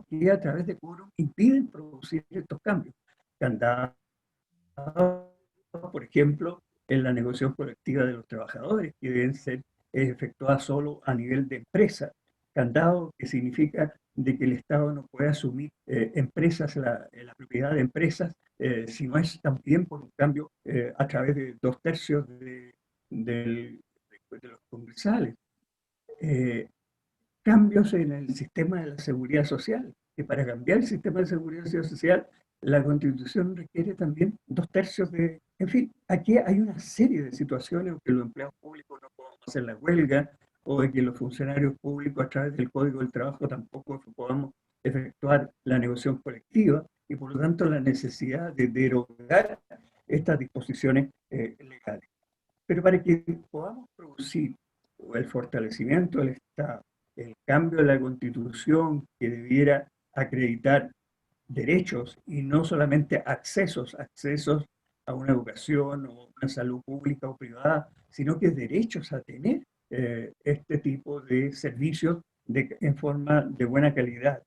que a través de quórum impiden producir estos cambios. Candados, por ejemplo, en la negociación colectiva de los trabajadores, que deben ser efectuadas solo a nivel de empresa. Candado, que significa de que el Estado no puede asumir empresas, la propiedad de empresas, si no es también por un cambio a través de 2/3 de los congresales. Eh, Cambios en el sistema de la seguridad social, que para cambiar el sistema de seguridad social, la Constitución requiere también 2/3 de... En fin, aquí hay una serie de situaciones en que los empleados públicos no podemos hacer la huelga, o de que los funcionarios públicos a través del Código del Trabajo tampoco podamos efectuar la negociación colectiva, y por lo tanto la necesidad de derogar estas disposiciones legales. Pero para que podamos producir el fortalecimiento del Estado, el cambio de la Constitución que debiera acreditar derechos y no solamente accesos a una educación o una salud pública o privada, sino que derechos a tener este tipo de servicios en forma de buena calidad.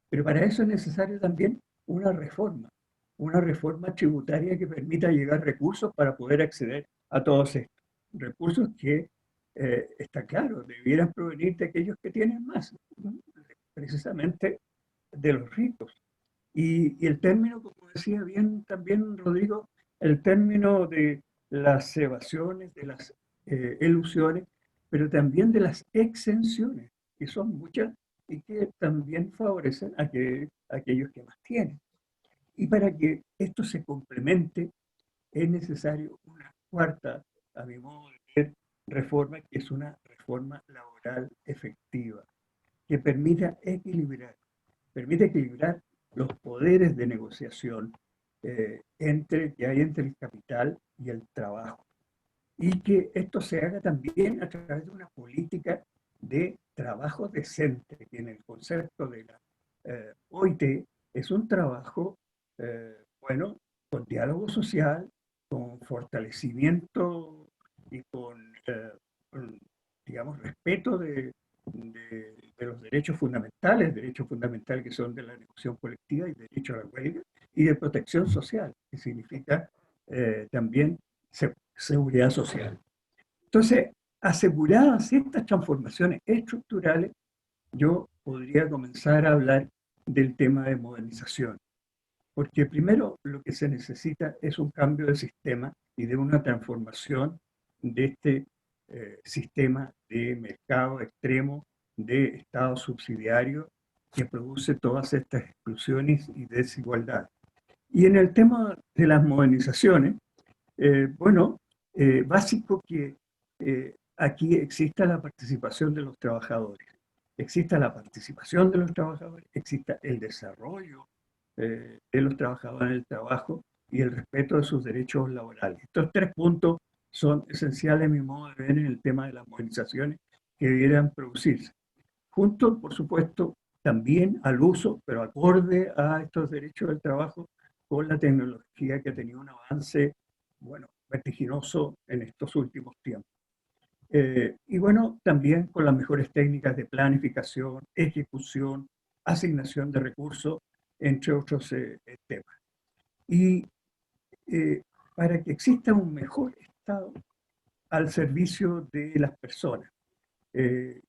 Pero para eso es necesario también una reforma tributaria que permita llegar recursos para poder acceder a todos estos recursos que, está claro, debieran provenir de aquellos que tienen más, ¿no? Precisamente de los ricos. Y el término, como decía bien también Rodrigo, el término de las evasiones, de las elusiones, pero también de las exenciones, que son muchas y que también favorecen a aquellos que más tienen. Y para que esto se complemente, es necesario una cuarta, a mi modo de ver, reforma, que es una reforma laboral efectiva, que permite equilibrar los poderes de negociación que hay entre el capital y el trabajo. Y que esto se haga también a través de una política de trabajo decente, que en el concepto de la OIT es un trabajo, bueno, con diálogo social, con fortalecimiento y con, digamos, respeto de los derechos fundamentales que son de la negociación colectiva y derecho a la huelga, y de protección social, que significa también seguridad social. Entonces, aseguradas estas transformaciones estructurales, yo podría comenzar a hablar del tema de modernización. Porque primero lo que se necesita es un cambio de sistema y de una transformación de este sistema de mercado extremo, de Estado subsidiario, que produce todas estas exclusiones y desigualdades. Y en el tema de las modernizaciones, bueno, básico que aquí exista la participación de los trabajadores, exista la participación de los trabajadores, exista el desarrollo de los trabajadores en el trabajo y el respeto de sus derechos laborales. Estos tres puntos son esenciales, a mi modo de ver, en el tema de las movilizaciones que debieran producirse. Junto, por supuesto, también al uso, pero acorde a estos derechos del trabajo, con la tecnología que ha tenido un avance, bueno, vertiginoso en estos últimos tiempos. Y bueno, también con las mejores técnicas de planificación, ejecución, asignación de recursos, entre otros temas. Y eh, para que exista un mejor Estado al servicio de las personas, eh,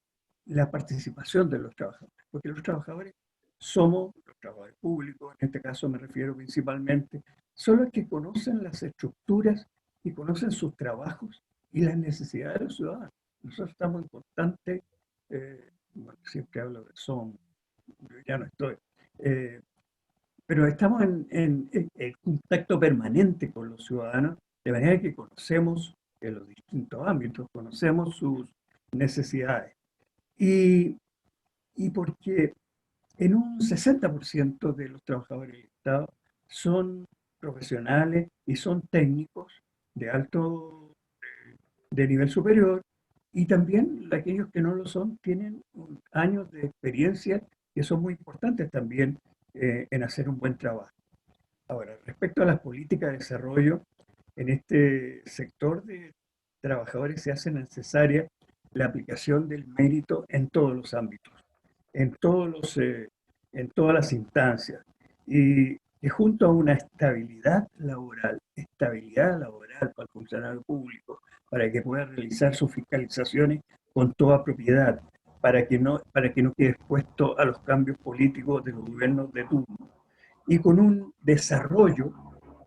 la participación de los trabajadores, porque los trabajadores somos los trabajadores públicos, en este caso me refiero principalmente, son los que conocen las estructuras y conocen sus trabajos y las necesidades de los ciudadanos. Nosotros estamos en constante, bueno, siempre hablo de son, yo ya no estoy, eh, pero estamos en contacto permanente con los ciudadanos, de manera que conocemos en los distintos ámbitos, conocemos sus necesidades. Y, y porque en un 60% de los trabajadores del Estado son profesionales y son técnicos de alto de nivel superior, y también aquellos que no lo son tienen años de experiencia que son muy importantes también en hacer un buen trabajo. Ahora, respecto a las políticas de desarrollo, en este sector de trabajadores se hace necesaria la aplicación del mérito en todos los ámbitos, en, en todas las instancias, y que junto a una estabilidad laboral para el funcionario público, para que pueda realizar sus fiscalizaciones con toda propiedad, para que no quede expuesto a los cambios políticos de los gobiernos de turno, y con un desarrollo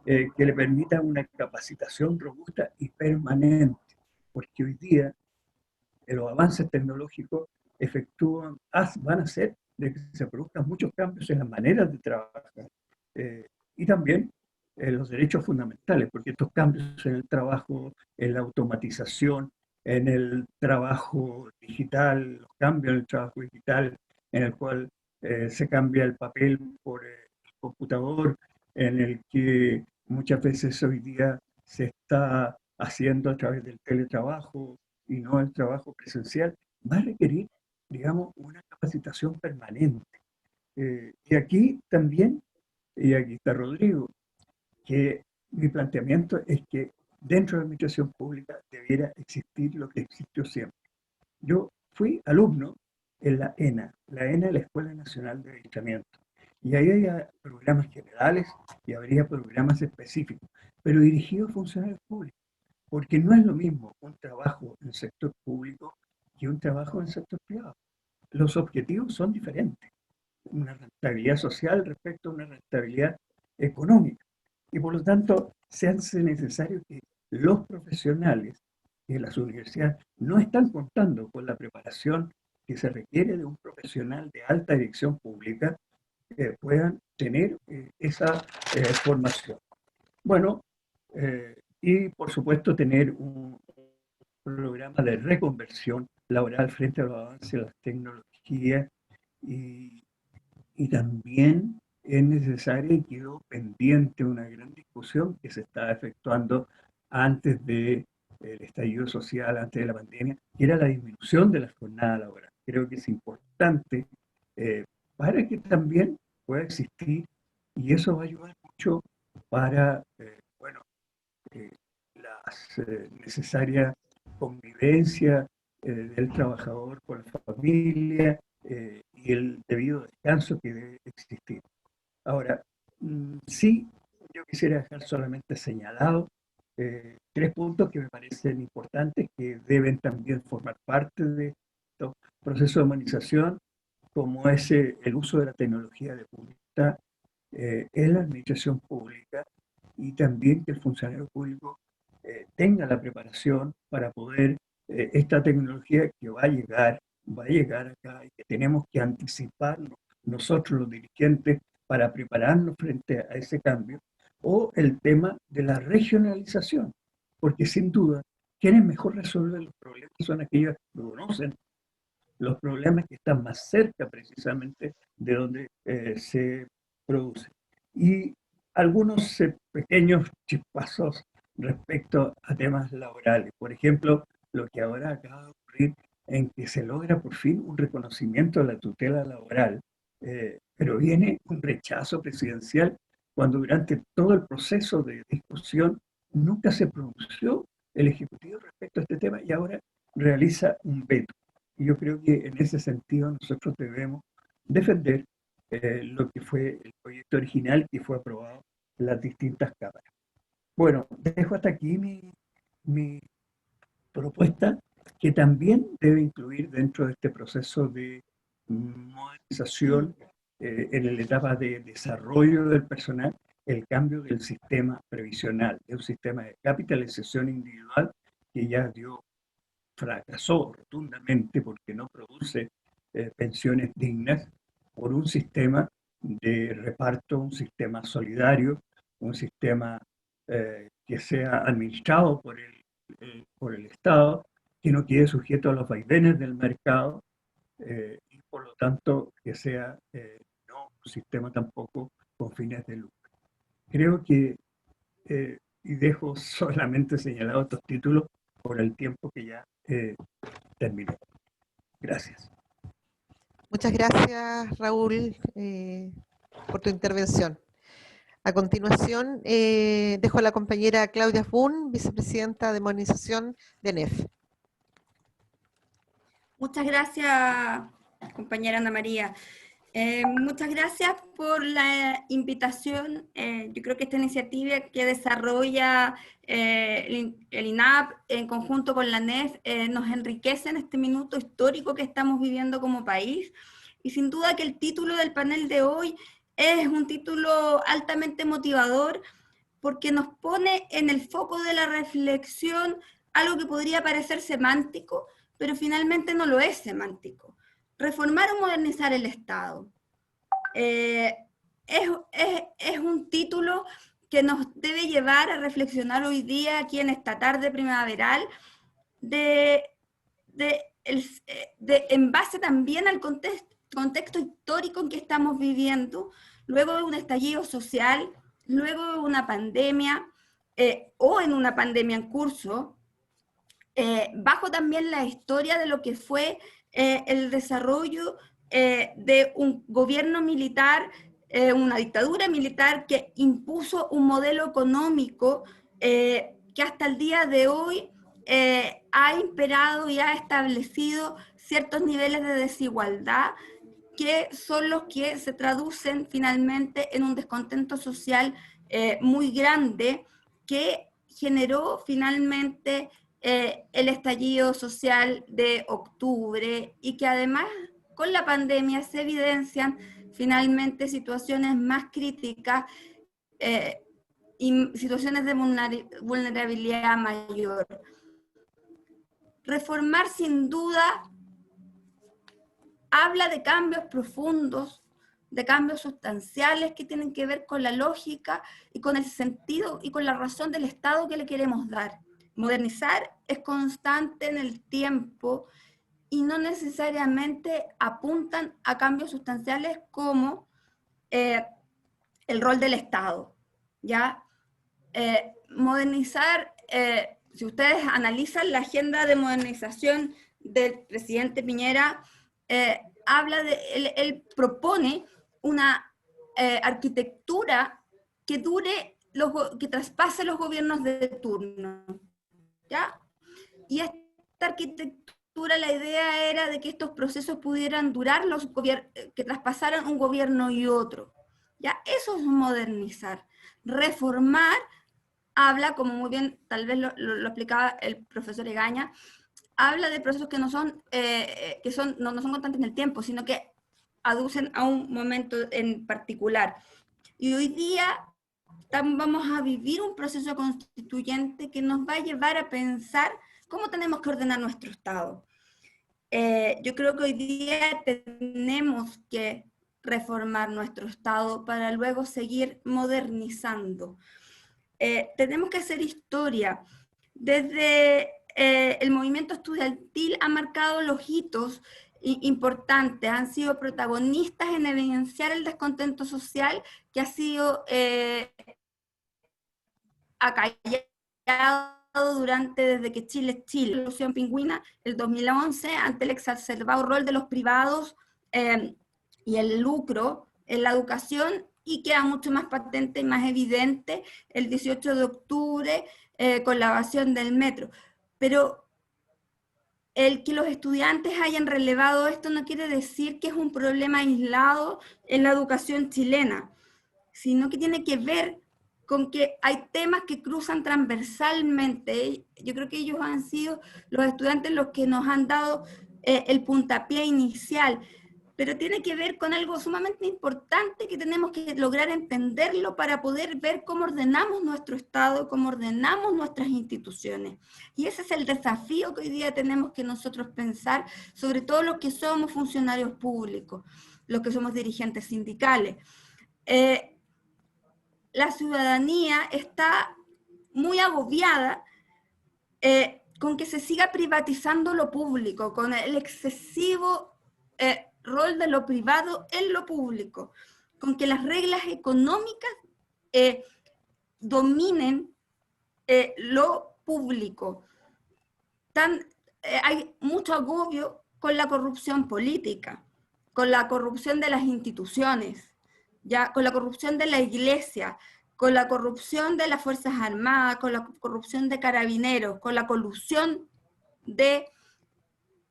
que le permita una capacitación robusta y permanente, porque hoy día los avances tecnológicos van a hacer de que se produzcan muchos cambios en las maneras de trabajar y también en los derechos fundamentales, porque estos cambios en el trabajo, en la automatización, en el trabajo digital, los cambios en el trabajo digital, en el cual se cambia el papel por el computador, en el que muchas veces hoy día se está haciendo a través del teletrabajo, y no el trabajo presencial, va a requerir, digamos, una capacitación permanente. Y aquí también, y aquí está Rodrigo, que mi planteamiento es que dentro de la administración pública debiera existir lo que existió siempre. Yo fui alumno en la ENA es la Escuela Nacional de Adiestramiento, y ahí había programas generales y habría programas específicos, pero dirigidos a funcionarios públicos, porque no es lo mismo un trabajo en el sector público que un trabajo en el sector privado. Los objetivos son diferentes. Una rentabilidad social respecto a una rentabilidad económica. Y por lo tanto, se hace necesario que los profesionales de las universidades no están contando con la preparación que se requiere de un profesional de alta dirección pública que puedan tener esa formación. Bueno, y por supuesto tener un programa de reconversión laboral frente a los avances de las tecnologías, y, y también es necesaria y quedó pendiente una gran discusión que se estaba efectuando antes del estallido social, antes de la pandemia, que era la disminución de la jornada laboral. Creo que es importante eh, para que también pueda existir, y eso va a ayudar mucho para, bueno, las necesarias convivencia del trabajador con la familia y el debido descanso que debe existir. Ahora, sí, yo quisiera dejar solamente señalado tres puntos que me parecen importantes, que deben también formar parte de estos procesos de humanización, como es el uso de la tecnología de punta en la administración pública, y también que el funcionario público tenga la preparación para poder, esta tecnología que va a llegar acá, y que tenemos que anticiparnos nosotros los dirigentes para prepararnos frente a ese cambio, o el tema de la regionalización, porque sin duda, quienes mejor resuelven los problemas son aquellos que conocen los problemas que están más cerca precisamente de donde se produce. Y algunos pequeños chispazos respecto a temas laborales. Por ejemplo, lo que ahora acaba de ocurrir en que se logra por fin un reconocimiento de la tutela laboral, pero viene un rechazo presidencial cuando durante todo el proceso de discusión nunca se pronunció el Ejecutivo respecto a este tema, y ahora realiza un veto. Y yo creo que en ese sentido nosotros debemos defender lo que fue el proyecto original que fue aprobado en las distintas cámaras. Bueno, dejo hasta aquí mi propuesta, que también debe incluir dentro de este proceso de modernización en la etapa de desarrollo del personal, el cambio del sistema previsional, de un sistema de capitalización individual que ya fracasó rotundamente porque no produce pensiones dignas, por un sistema de reparto, un sistema solidario, un sistema que sea administrado por el Estado, que no quede sujeto a los vaivenes del mercado, y por lo tanto que sea no un sistema tampoco con fines de lucro. Creo que, y dejo solamente señalados estos títulos, por el tiempo que ya terminó. Gracias. Muchas gracias, Raúl, por tu intervención. A continuación, dejo a la compañera Claudia Fun, vicepresidenta de Modernización de NEF. Muchas gracias, compañera Ana María. Muchas gracias por la invitación. Yo creo que esta iniciativa que desarrolla el INAP en conjunto con la NEF nos enriquece en este minuto histórico que estamos viviendo como país. Y sin duda que el título del panel de hoy es un título altamente motivador porque nos pone en el foco de la reflexión algo que podría parecer semántico, pero finalmente no lo es semántico. Reformar o modernizar el Estado. Es un título que nos debe llevar a reflexionar hoy día, aquí en esta tarde primaveral, en base también al contexto histórico en que estamos viviendo, luego de un estallido social, luego de una pandemia, o en una pandemia en curso, bajo también la historia de lo que fue el desarrollo de un gobierno militar, una dictadura militar que impuso un modelo económico que hasta el día de hoy ha imperado y ha establecido ciertos niveles de desigualdad que son los que se traducen finalmente en un descontento social muy grande que generó finalmente el estallido social de octubre y que además con la pandemia se evidencian finalmente situaciones más críticas y situaciones de vulnerabilidad mayor. Reformar sin duda habla de cambios profundos, de cambios sustanciales que tienen que ver con la lógica y con el sentido y con la razón del Estado que le queremos dar. Modernizar es constante en el tiempo y no necesariamente apuntan a cambios sustanciales como el rol del Estado, ¿ya? Modernizar, si ustedes analizan la agenda de modernización del presidente Piñera, habla de, él propone una arquitectura que que traspase los gobiernos de turno, ¿ya? Y esta arquitectura, la idea era de que estos procesos pudieran durar, que traspasaran un gobierno y otro, ¿ya? Eso es modernizar. Reformar habla, como muy bien tal vez lo explicaba el profesor Egaña, habla de procesos que no son constantes en el tiempo, sino que aducen a un momento en particular. Y hoy día vamos a vivir un proceso constituyente que nos va a llevar a pensar cómo tenemos que ordenar nuestro Estado. Yo creo que hoy día tenemos que reformar nuestro Estado para luego seguir modernizando. Tenemos que hacer historia. Desde el movimiento estudiantil ha marcado los hitos importantes, han sido protagonistas en evidenciar el descontento social que ha sido acallado desde que Chile es Chile. La Revolución Pingüina, el 2011, ante el exacerbado rol de los privados y el lucro en la educación, y queda mucho más patente y más evidente el 18 de octubre con la evasión del metro. Pero el que los estudiantes hayan relevado esto no quiere decir que es un problema aislado en la educación chilena, sino que tiene que ver con que hay temas que cruzan transversalmente. Yo creo que ellos han sido los estudiantes los que nos han dado el puntapié inicial, pero tiene que ver con algo sumamente importante que tenemos que lograr entenderlo para poder ver cómo ordenamos nuestro Estado, cómo ordenamos nuestras instituciones. Y ese es el desafío que hoy día tenemos que nosotros pensar, sobre todo los que somos funcionarios públicos, los que somos dirigentes sindicales. La ciudadanía está muy agobiada con que se siga privatizando lo público, con el excesivo rol de lo privado en lo público, con que las reglas económicas dominen lo público. hay mucho agobio con la corrupción política, con la corrupción de las instituciones, ya, con la corrupción de la iglesia, con la corrupción de las Fuerzas Armadas, con la corrupción de carabineros, con la colusión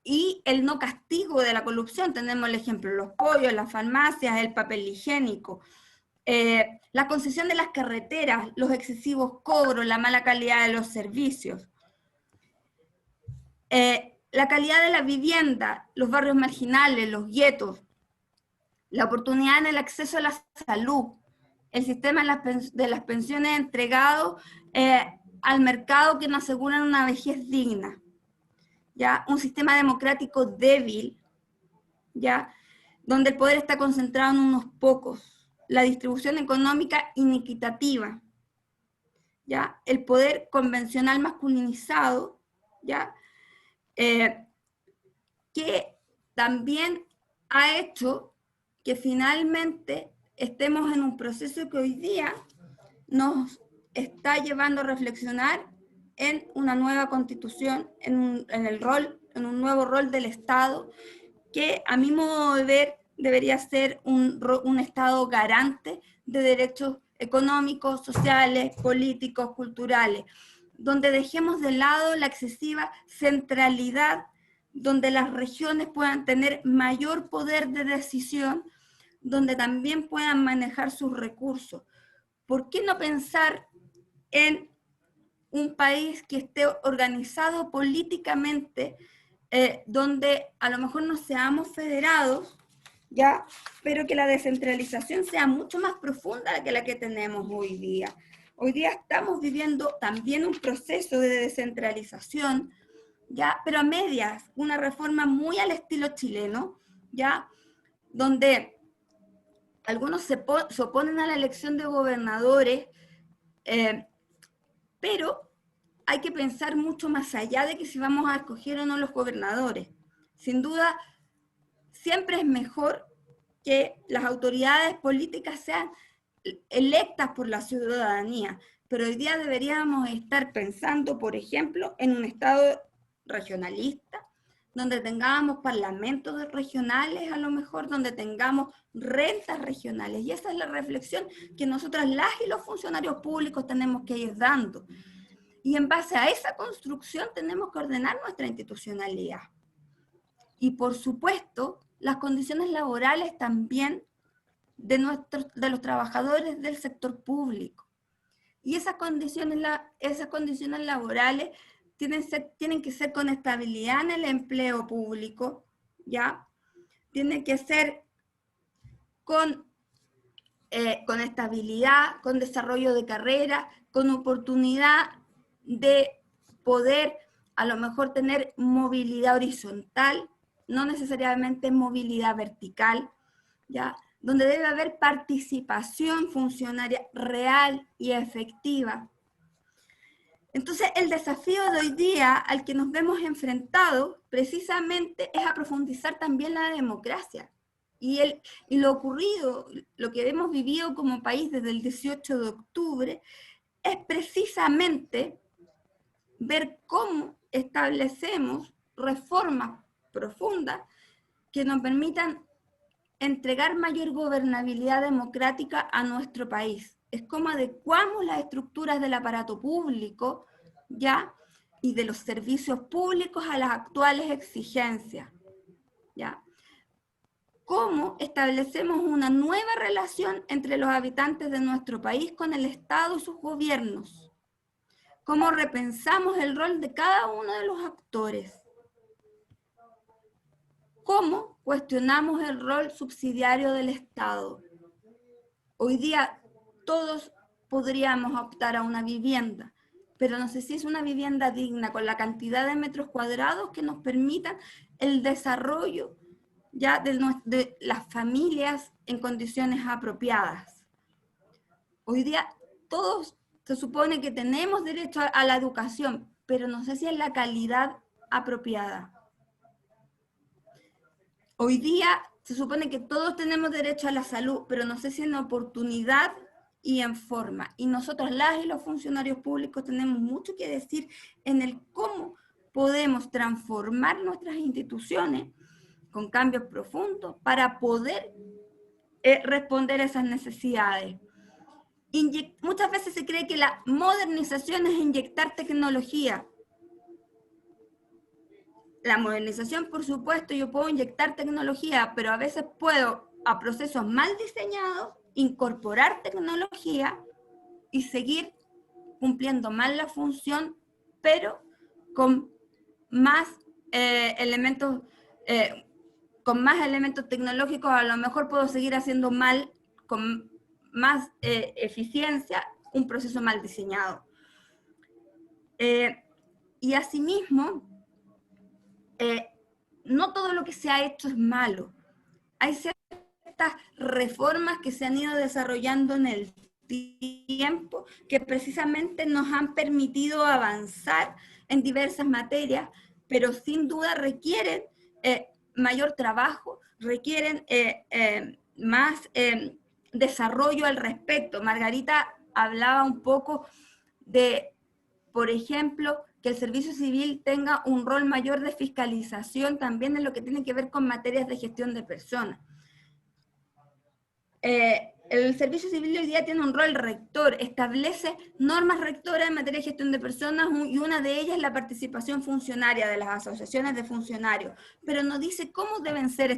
y el no castigo de la corrupción. Tenemos el ejemplo, los pollos, las farmacias, el papel higiénico, la concesión de las carreteras, los excesivos cobros, la mala calidad de los servicios, la calidad de la vivienda, los barrios marginales, los guetos, la oportunidad en el acceso a la salud, el sistema de las pensiones entregado al mercado que nos aseguran una vejez digna, ¿ya? Un sistema democrático débil, ¿ya? Donde el poder está concentrado en unos pocos, la distribución económica inequitativa, ¿ya? El poder convencional masculinizado, ¿ya? Que también ha hecho que finalmente estemos en un proceso que hoy día nos está llevando a reflexionar en una nueva constitución, en un nuevo rol del Estado, que a mi modo de ver debería ser un Estado garante de derechos económicos, sociales, políticos, culturales, donde dejemos de lado la excesiva centralidad, donde las regiones puedan tener mayor poder de decisión, donde también puedan manejar sus recursos. ¿Por qué no pensar en un país que esté organizado políticamente, donde a lo mejor no seamos federados, ¿ya? Pero que la descentralización sea mucho más profunda que la que tenemos hoy día? Hoy día estamos viviendo también un proceso de descentralización, ¿ya? Pero a medias, una reforma muy al estilo chileno, ¿ya? Donde algunos se oponen a la elección de gobernadores, pero hay que pensar mucho más allá de que si vamos a escoger o no los gobernadores. Sin duda, siempre es mejor que las autoridades políticas sean electas por la ciudadanía, pero hoy día deberíamos estar pensando, por ejemplo, en un Estado regionalista, donde tengamos parlamentos regionales, a lo mejor, donde tengamos rentas regionales. Y esa es la reflexión que nosotras, las y los funcionarios públicos, tenemos que ir dando. Y en base a esa construcción tenemos que ordenar nuestra institucionalidad. Y por supuesto, las condiciones laborales también de los trabajadores del sector público. Y esas condiciones laborales tienen que ser con estabilidad en el empleo público, ¿ya? Tienen que ser con estabilidad, con desarrollo de carrera, con oportunidad de poder a lo mejor tener movilidad horizontal, no necesariamente movilidad vertical, ¿ya? Donde debe haber participación funcionaria real y efectiva. Entonces, el desafío de hoy día al que nos vemos enfrentados precisamente es a profundizar también la democracia. Y lo ocurrido, lo que hemos vivido como país desde el 18 de octubre, es precisamente ver cómo establecemos reformas profundas que nos permitan entregar mayor gobernabilidad democrática a nuestro país. Es cómo adecuamos las estructuras del aparato público, ¿ya? Y de los servicios públicos a las actuales exigencias, ¿ya? Cómo establecemos una nueva relación entre los habitantes de nuestro país con el Estado y sus gobiernos. Cómo repensamos el rol de cada uno de los actores. ¿Cómo cuestionamos el rol subsidiario del Estado? Hoy día todos podríamos optar a una vivienda, pero no sé si es una vivienda digna, con la cantidad de metros cuadrados que nos permitan el desarrollo ya de las familias en condiciones apropiadas. Hoy día todos se supone que tenemos derecho a la educación, pero no sé si es la calidad apropiada. Hoy día se supone que todos tenemos derecho a la salud, pero no sé si en oportunidad y en forma. Y nosotros, las y los funcionarios públicos, tenemos mucho que decir en el cómo podemos transformar nuestras instituciones con cambios profundos para poder responder a esas necesidades. Muchas veces se cree que la modernización es inyectar tecnología. La modernización, por supuesto, yo puedo inyectar tecnología, pero a veces puedo, a procesos mal diseñados, incorporar tecnología y seguir cumpliendo mal la función, pero con más elementos tecnológicos. A lo mejor puedo seguir haciendo mal, con más eficiencia, un proceso mal diseñado. Y asimismo, no todo lo que se ha hecho es malo. Hay ciertas reformas que se han ido desarrollando en el tiempo que precisamente nos han permitido avanzar en diversas materias, pero sin duda requieren mayor trabajo, requieren más desarrollo al respecto. Margarita hablaba un poco de, por ejemplo, que el servicio civil tenga un rol mayor de fiscalización también en lo que tiene que ver con materias de gestión de personas. El servicio civil hoy día tiene un rol rector, establece normas rectoras en materia de gestión de personas, y una de ellas es la participación funcionaria de las asociaciones de funcionarios, pero no dice cómo debe ser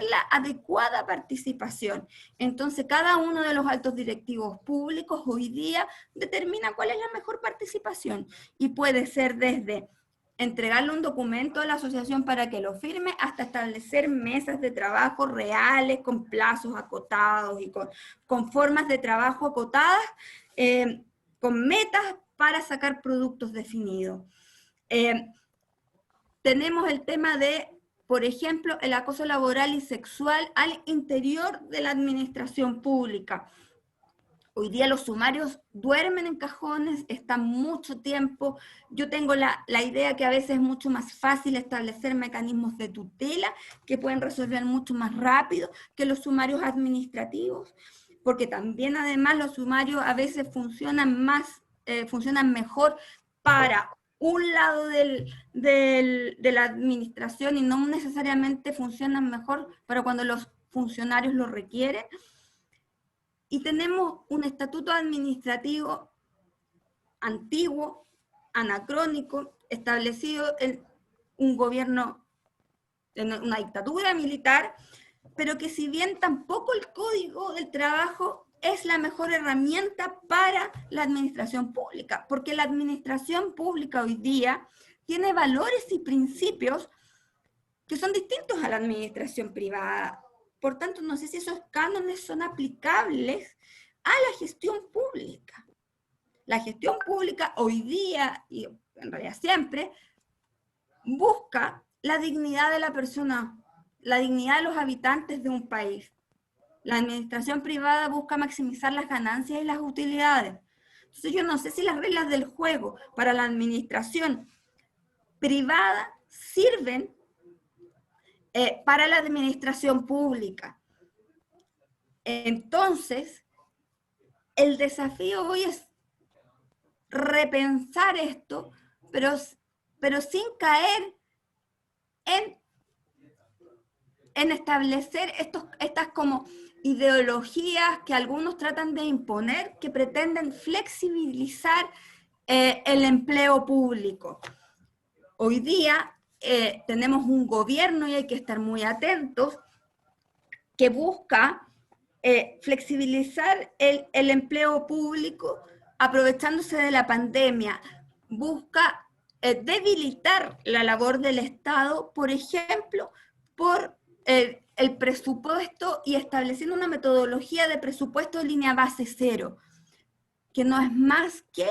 la adecuada participación. Entonces, cada uno de los altos directivos públicos hoy día determina cuál es la mejor participación, y puede ser desde entregarle un documento a la asociación para que lo firme, hasta establecer mesas de trabajo reales, con plazos acotados y con formas de trabajo acotadas, con metas para sacar productos definidos. Tenemos el tema de, por ejemplo, el acoso laboral y sexual al interior de la administración pública. Hoy día los sumarios duermen en cajones, están mucho tiempo. Yo tengo la idea que a veces es mucho más fácil establecer mecanismos de tutela que pueden resolver mucho más rápido que los sumarios administrativos, porque también además los sumarios a veces funcionan mejor para un lado de la administración y no necesariamente funcionan mejor para cuando los funcionarios lo requieren. Y tenemos un estatuto administrativo antiguo, anacrónico, establecido en un gobierno, en una dictadura militar, pero que si bien tampoco el Código del Trabajo es la mejor herramienta para la administración pública, porque la administración pública hoy día tiene valores y principios que son distintos a la administración privada. Por tanto, no sé si esos cánones son aplicables a la gestión pública. La gestión pública hoy día, y en realidad siempre, busca la dignidad de la persona, la dignidad de los habitantes de un país. La administración privada busca maximizar las ganancias y las utilidades. Entonces yo no sé si las reglas del juego para la administración privada sirven para la administración pública. Entonces, el desafío hoy es repensar esto, pero sin caer en establecer estas como ideologías que algunos tratan de imponer, que pretenden flexibilizar el empleo público. Hoy día tenemos un gobierno, y hay que estar muy atentos, que busca flexibilizar el empleo público aprovechándose de la pandemia, busca debilitar la labor del Estado, por ejemplo, por el presupuesto, y estableciendo una metodología de presupuesto de línea base cero, que no es más que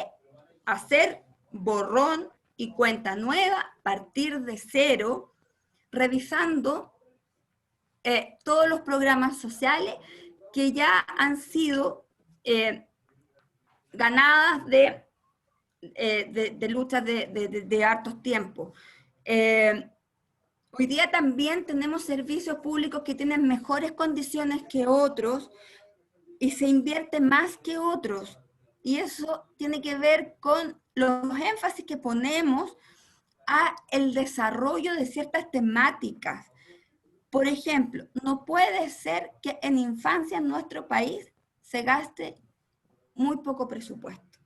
hacer borrón y cuenta nueva, partir de cero, revisando todos los programas sociales que ya han sido ganadas de luchas de hartos tiempos. Hoy día también tenemos servicios públicos que tienen mejores condiciones que otros y se invierte más que otros. Y eso tiene que ver con los énfasis que ponemos a el desarrollo de ciertas temáticas. Por ejemplo, no puede ser que en infancia en nuestro país se gaste muy poco presupuesto.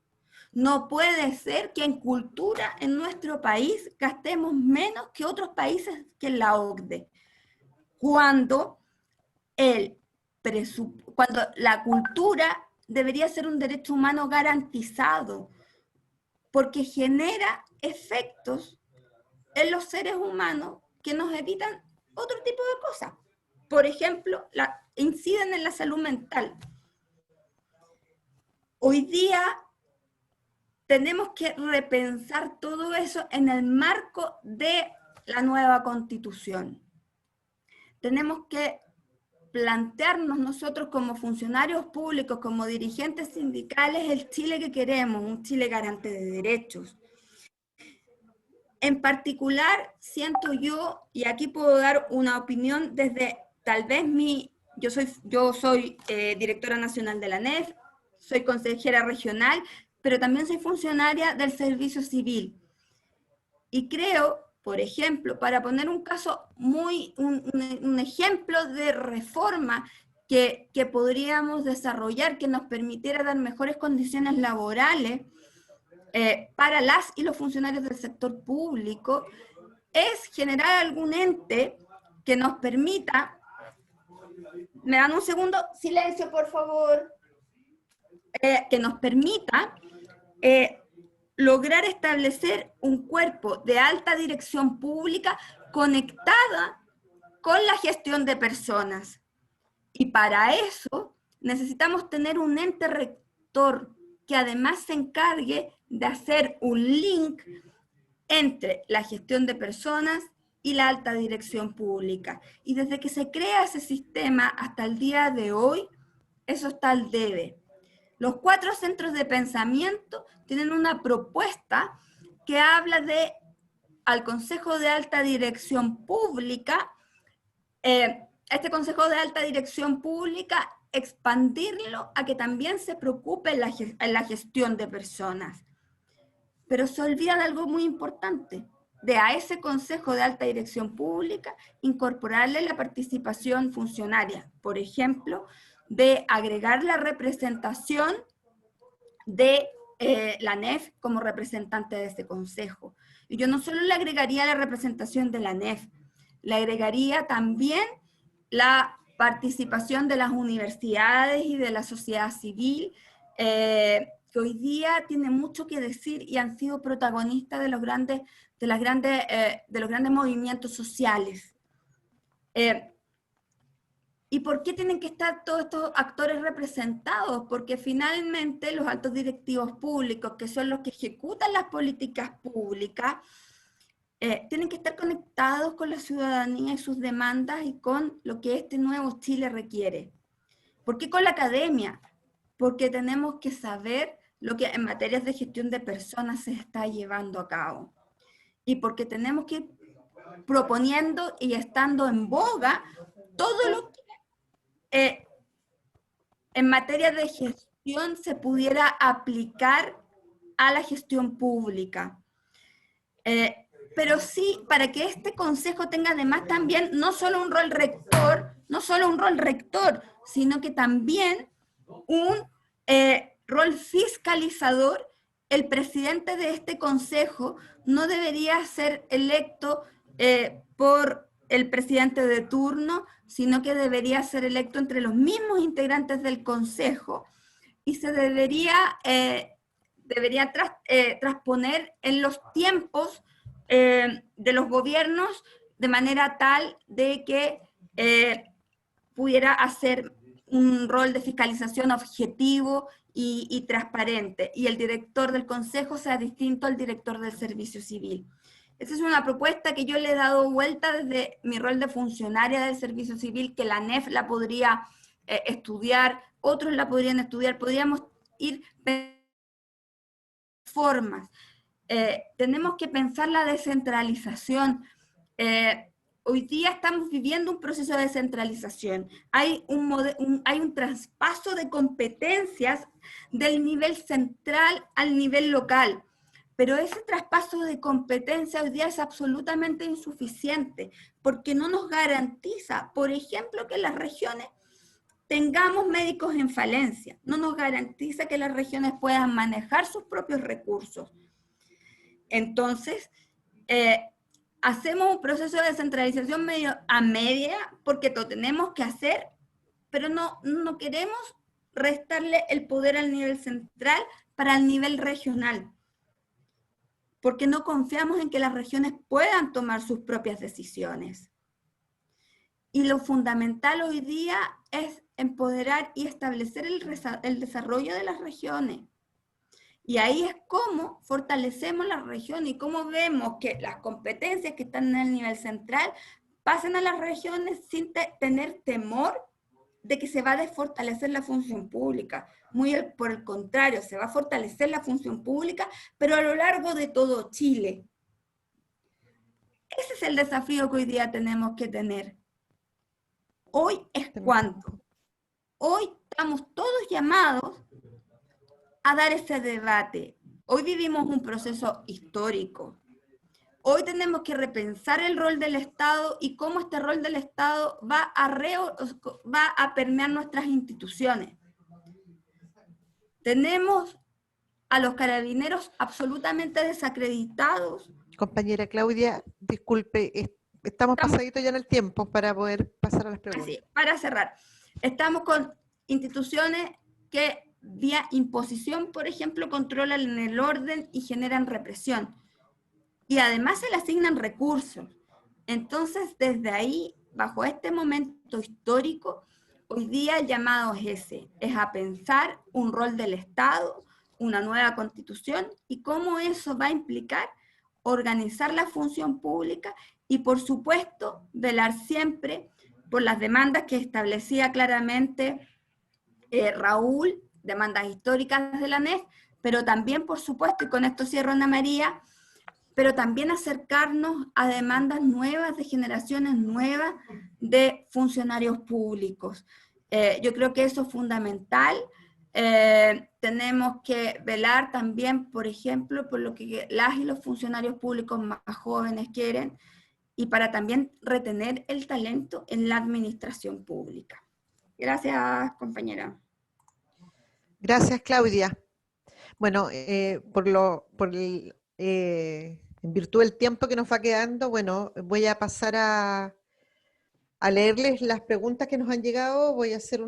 No puede ser que en cultura en nuestro país gastemos menos que otros países que en la OCDE. Cuando la cultura debería ser un derecho humano garantizado, porque genera efectos en los seres humanos que nos evitan otro tipo de cosas. Por ejemplo, inciden en la salud mental. Hoy día tenemos que repensar todo eso en el marco de la nueva Constitución. Tenemos que plantearnos nosotros como funcionarios públicos, como dirigentes sindicales, el Chile que queremos, un Chile garante de derechos. En particular, siento yo, y aquí puedo dar una opinión desde tal vez yo soy directora nacional de la ANEF, soy consejera regional, pero también soy funcionaria del servicio civil. Y creo, por ejemplo, para poner un caso un ejemplo de reforma que podríamos desarrollar, que nos permitiera dar mejores condiciones laborales para las y los funcionarios del sector público, es generar algún ente que nos permita, me dan un segundo, silencio por favor, que nos permita lograr establecer un cuerpo de alta dirección pública conectada con la gestión de personas. Y para eso necesitamos tener un ente rector que además se encargue de hacer un link entre la gestión de personas y la alta dirección pública. Y desde que se crea ese sistema hasta el día de hoy, eso está al debe. Los 4 centros de pensamiento tienen una propuesta que habla al Consejo de Alta Dirección Pública, este Consejo de Alta Dirección Pública, expandirlo a que también se preocupe en la gestión de personas. Pero se olvida de algo muy importante, de a ese Consejo de Alta Dirección Pública incorporarle la participación funcionaria, por ejemplo, de agregar la representación de la ANEF como representante de este consejo. Y yo no solo le agregaría la representación de la ANEF, le agregaría también la participación de las universidades y de la sociedad civil, que hoy día tiene mucho que decir y han sido protagonistas de los grandes movimientos sociales. ¿Y por qué tienen que estar todos estos actores representados? Porque finalmente los altos directivos públicos, que son los que ejecutan las políticas públicas, tienen que estar conectados con la ciudadanía y sus demandas y con lo que este nuevo Chile requiere. ¿Por qué con la academia? Porque tenemos que saber lo que en materias de gestión de personas se está llevando a cabo. Y porque tenemos que ir proponiendo y estando en boga todo lo que en materia de gestión se pudiera aplicar a la gestión pública. Pero sí, para que este consejo tenga además también no solo un rol rector, sino que también un rol fiscalizador. El presidente de este consejo no debería ser electo por el presidente de turno, sino que debería ser electo entre los mismos integrantes del consejo y se debería transponer en los tiempos de los gobiernos de manera tal de que pudiera hacer un rol de fiscalización objetivo y transparente, y el director del consejo sea distinto al director del servicio civil. Esa es una propuesta que yo le he dado vuelta desde mi rol de funcionaria del servicio civil, que la ANEF la podría estudiar, otros la podrían estudiar, podríamos ir formas. Tenemos que pensar la descentralización. Hoy día estamos viviendo un proceso de descentralización. Hay un traspaso de competencias del nivel central al nivel local. pero ese traspaso de competencia hoy día es absolutamente insuficiente, porque no nos garantiza, por ejemplo, que las regiones tengamos médicos en falencia, no nos garantiza que las regiones puedan manejar sus propios recursos. Entonces, hacemos un proceso de descentralización medio a media, porque lo tenemos que hacer, pero no queremos restarle el poder al nivel central para el nivel regional, porque no confiamos en que las regiones puedan tomar sus propias decisiones. Y lo fundamental hoy día es empoderar y establecer el desarrollo de las regiones. Y ahí es cómo fortalecemos la región y cómo vemos que las competencias que están en el nivel central pasen a las regiones sin tener temor de que se va a desfortalecer la función pública. Muy por el contrario, se va a fortalecer la función pública, pero a lo largo de todo Chile. Ese es el desafío que hoy día tenemos que tener. Hoy es cuando. Hoy estamos todos llamados a dar ese debate. Hoy vivimos un proceso histórico. Hoy tenemos que repensar el rol del Estado y cómo este rol del Estado va a permear nuestras instituciones. Tenemos a los carabineros absolutamente desacreditados. Compañera Claudia, disculpe, estamos pasaditos ya en el tiempo para poder pasar a las preguntas. Así, para cerrar, estamos con instituciones que vía imposición, por ejemplo, controlan el orden y generan represión. Y además se le asignan recursos. Entonces, desde ahí, bajo este momento histórico, hoy día el llamado es ese, es a pensar un rol del Estado, una nueva constitución, y cómo eso va a implicar organizar la función pública y, por supuesto, velar siempre por las demandas que establecía claramente Raúl, demandas históricas de la ANEF, pero también, por supuesto, y con esto cierro, Ana María, pero también acercarnos a demandas nuevas, de generaciones nuevas de funcionarios públicos. Yo creo que eso es fundamental. Tenemos que velar también, por ejemplo, por lo que las y los funcionarios públicos más jóvenes quieren, y para también retener el talento en la administración pública. Gracias, compañera. Gracias, Claudia. Bueno, en virtud del tiempo que nos va quedando, bueno, voy a pasar a leerles las preguntas que nos han llegado. Voy a hacer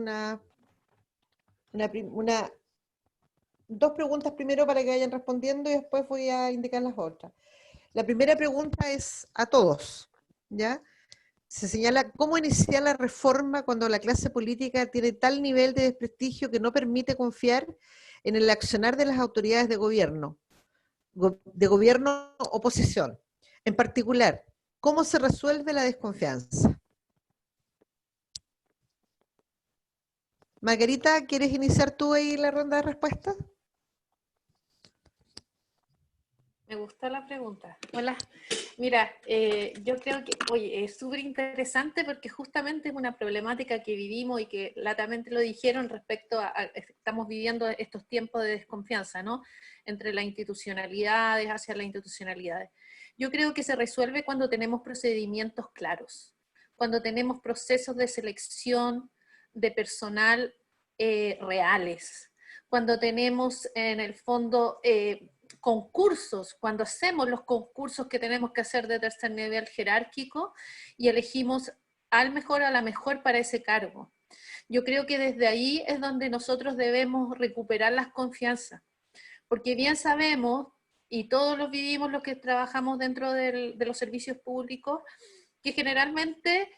dos preguntas primero para que vayan respondiendo y después voy a indicar las otras. La primera pregunta es a todos, ¿ya? Se señala cómo iniciar la reforma cuando la clase política tiene tal nivel de desprestigio que no permite confiar en el accionar de las autoridades de gobierno oposición. En particular, ¿cómo se resuelve la desconfianza? Margarita, ¿quieres iniciar tú ahí la ronda de respuestas? Me gusta la pregunta. Hola. Mira, yo creo que, oye, es súper interesante porque justamente es una problemática que vivimos y que latamente lo dijeron respecto a estamos viviendo estos tiempos de desconfianza, ¿no? Entre las institucionalidades, hacia las institucionalidades. Yo creo que se resuelve cuando tenemos procedimientos claros, cuando tenemos procesos de selección de personal reales, cuando tenemos en el fondo concursos, cuando hacemos los concursos que tenemos que hacer de tercer nivel jerárquico y elegimos al mejor, a la mejor para ese cargo. Yo creo que desde ahí es donde nosotros debemos recuperar las confianzas, porque bien sabemos, y todos los vivimos los que trabajamos dentro de los servicios públicos, que generalmente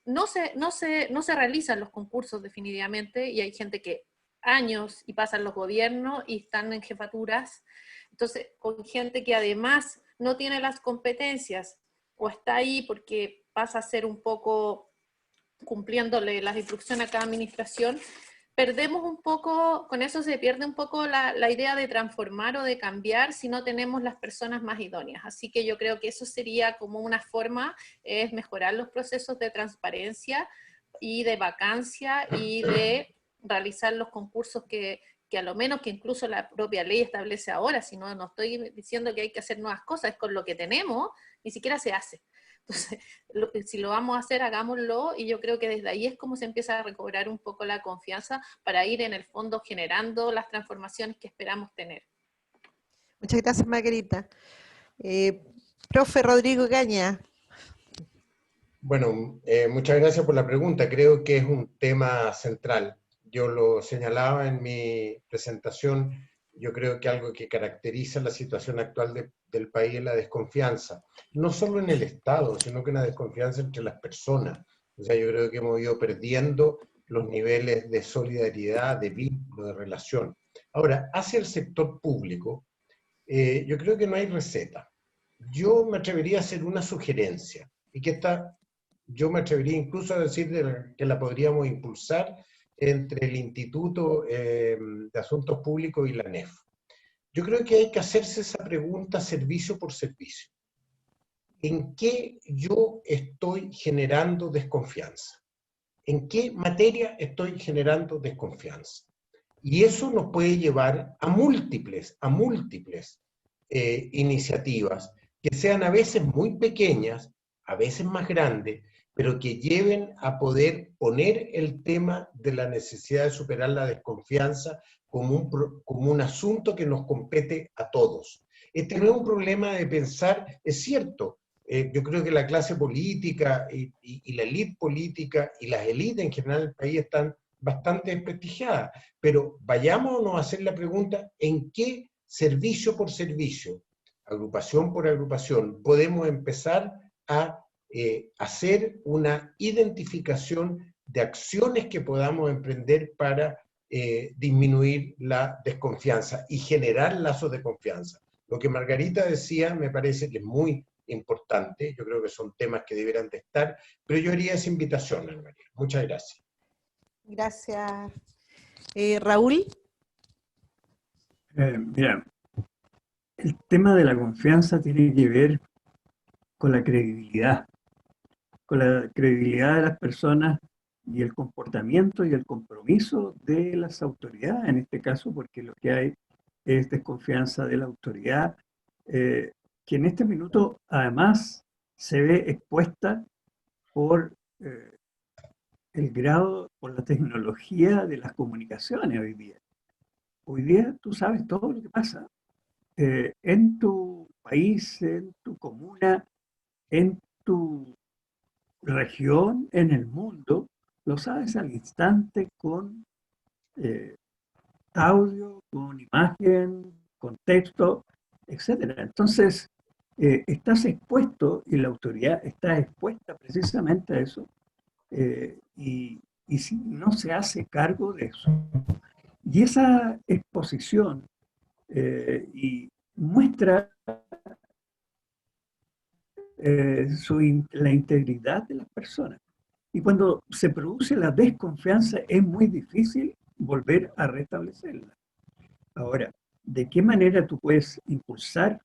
no se realizan los concursos definitivamente, y hay gente que años y pasan los gobiernos y están en jefaturas, entonces con gente que además no tiene las competencias o está ahí porque pasa a ser un poco cumpliéndole las instrucciones a cada administración, perdemos un poco, con eso se pierde un poco la idea de transformar o de cambiar si no tenemos las personas más idóneas. Así que yo creo que eso sería como una forma, es mejorar los procesos de transparencia y de vacancia y de realizar los concursos que que a lo menos que incluso la propia ley establece ahora, si no, no estoy diciendo que hay que hacer nuevas cosas, es con lo que tenemos, ni siquiera se hace. Entonces, si lo vamos a hacer, hagámoslo, y yo creo que desde ahí es como se empieza a recobrar un poco la confianza para ir en el fondo generando las transformaciones que esperamos tener. Muchas gracias, Margarita. Profe Rodrigo Caña. Bueno, muchas gracias por la pregunta. Creo que es un tema central. Yo lo señalaba en mi presentación. Yo creo que algo que caracteriza la situación actual del país es la desconfianza. No solo en el Estado, sino que una desconfianza entre las personas. O sea, yo creo que hemos ido perdiendo los niveles de solidaridad, de vínculo, de relación. Ahora, hacia el sector público, yo creo que no hay receta. Yo me atrevería a hacer una sugerencia, y que yo me atrevería incluso a decir que la podríamos impulsar entre el Instituto de Asuntos Públicos y la ANEF. Yo creo que hay que hacerse esa pregunta servicio por servicio. ¿En qué yo estoy generando desconfianza? ¿En qué materia estoy generando desconfianza? Y eso nos puede llevar a múltiples iniciativas que sean a veces muy pequeñas, a veces más grandes, pero que lleven a poder poner el tema de la necesidad de superar la desconfianza como un asunto que nos compete a todos. Este no es un problema de pensar, es cierto, yo creo que la clase política y la élite política y las élites en general del país están bastante desprestigiadas, pero vayámonos a hacer la pregunta, ¿en qué servicio por servicio, agrupación por agrupación, podemos empezar a hacer una identificación de acciones que podamos emprender para disminuir la desconfianza y generar lazos de confianza? Lo que Margarita decía me parece que es muy importante, yo creo que son temas que deberán de estar, pero yo haría esa invitación, Ana María. Muchas gracias. Gracias. Raúl. Mira, el tema de la confianza tiene que ver con la credibilidad de las personas y el comportamiento y el compromiso de las autoridades, en este caso, porque lo que hay es desconfianza de la autoridad, que en este minuto además se ve expuesta por el grado, por la tecnología de las comunicaciones hoy día. Hoy día tú sabes todo lo que pasa en tu país, en tu comuna, en tu región, en el mundo, lo sabes al instante con audio, con imagen, con texto, etc. Entonces, estás expuesto y la autoridad está expuesta precisamente a eso, y si no se hace cargo de eso. Y esa exposición y muestra la integridad de las personas. Y cuando se produce la desconfianza es muy difícil volver a restablecerla. Ahora, ¿de qué manera tú puedes impulsar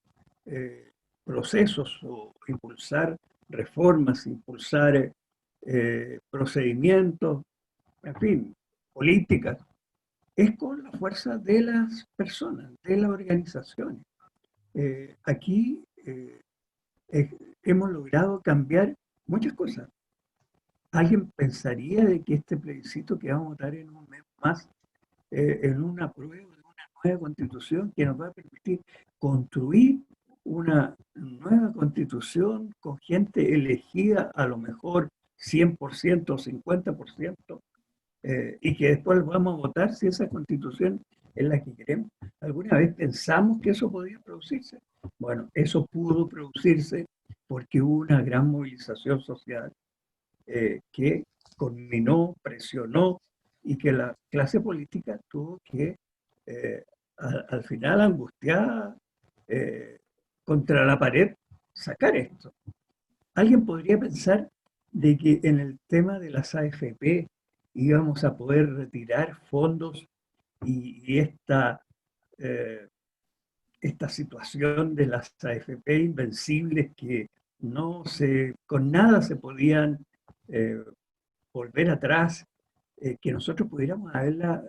procesos o impulsar reformas, impulsar procedimientos, en fin, políticas? Es con la fuerza de las personas, de las organizaciones. Aquí hemos logrado cambiar muchas cosas. ¿Alguien pensaría de que este plebiscito que vamos a votar en un mes más, en una prueba de una nueva constitución que nos va a permitir construir una nueva constitución con gente elegida a lo mejor 100% o 50%, y que después vamos a votar si esa constitución es la que queremos? ¿Alguna vez pensamos que eso podía producirse? Bueno, eso pudo producirse porque hubo una gran movilización social que culminó, presionó, y que la clase política tuvo que, al final, angustiada, contra la pared, sacar esto. Alguien podría pensar de que en el tema de las AFP íbamos a poder retirar fondos y esta situación de las AFP invencibles que con nada se podían volver atrás, que nosotros pudiéramos haberla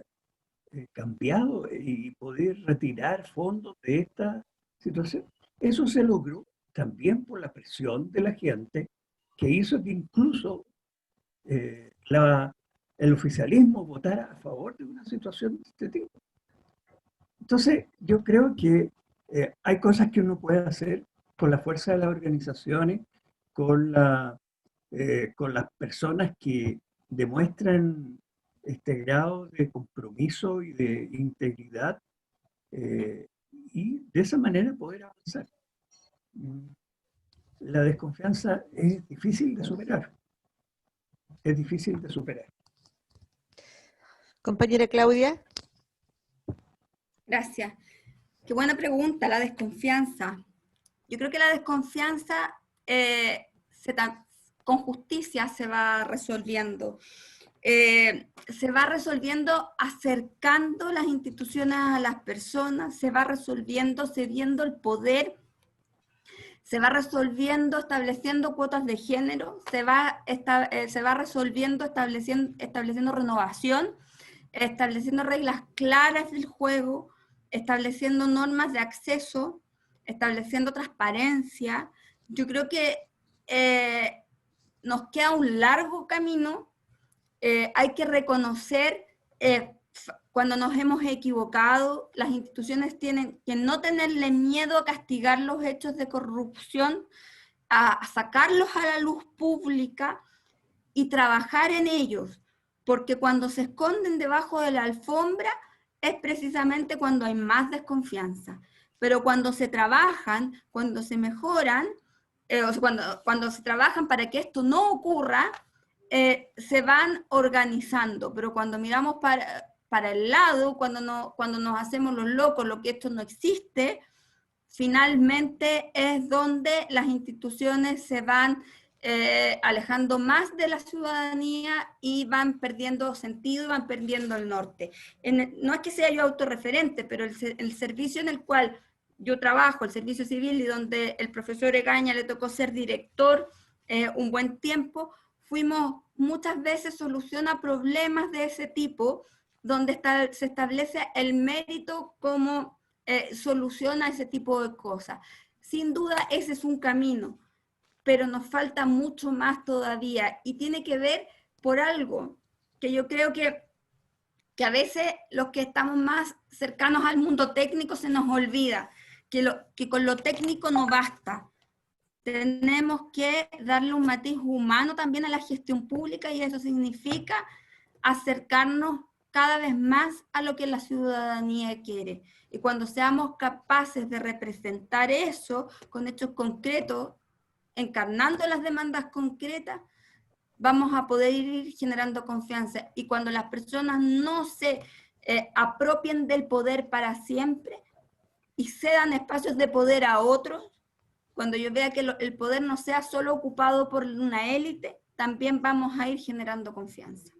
cambiado y poder retirar fondos de esta situación. Eso se logró también por la presión de la gente, que hizo que incluso el oficialismo votara a favor de una situación de este tipo. Entonces, yo creo que hay cosas que uno puede hacer con la fuerza de las organizaciones, con las personas que demuestran este grado de compromiso y de integridad, y de esa manera poder avanzar. La desconfianza es difícil de superar. Es difícil de superar. Compañera Claudia. Gracias. Qué buena pregunta, la desconfianza. Yo creo que la desconfianza con justicia se va resolviendo. Se va resolviendo acercando las instituciones a las personas, se va resolviendo cediendo el poder, se va resolviendo estableciendo cuotas de género, se va resolviendo estableciendo renovación, estableciendo reglas claras del juego, estableciendo normas de acceso, estableciendo transparencia. Yo creo que nos queda un largo camino. Hay que reconocer cuando nos hemos equivocado. Las instituciones tienen que no tenerle miedo a castigar los hechos de corrupción, a sacarlos a la luz pública y trabajar en ellos, porque cuando se esconden debajo de la alfombra es precisamente cuando hay más desconfianza. Pero cuando se trabajan, cuando se mejoran, cuando se trabajan para que esto no ocurra, se van organizando. Pero cuando miramos para el lado, cuando nos hacemos los locos, lo que esto no existe, finalmente es donde las instituciones se van alejando más de la ciudadanía y van perdiendo sentido y van perdiendo el norte. No es que sea yo autorreferente, pero el servicio en el cual yo trabajo, el servicio civil, y donde el profesor Egaña le tocó ser director un buen tiempo, fuimos muchas veces solución a problemas de ese tipo, donde se establece el mérito como solución a ese tipo de cosas. Sin duda ese es un camino, pero nos falta mucho más todavía, y tiene que ver por algo que yo creo que a veces los que estamos más cercanos al mundo técnico se nos olvida, que con lo técnico no basta. Tenemos que darle un matiz humano también a la gestión pública, y eso significa acercarnos cada vez más a lo que la ciudadanía quiere. Y cuando seamos capaces de representar eso con hechos concretos, encarnando las demandas concretas, vamos a poder ir generando confianza. Y cuando las personas no se apropien del poder para siempre y cedan espacios de poder a otros, cuando yo vea que el poder no sea solo ocupado por una élite, también vamos a ir generando confianza.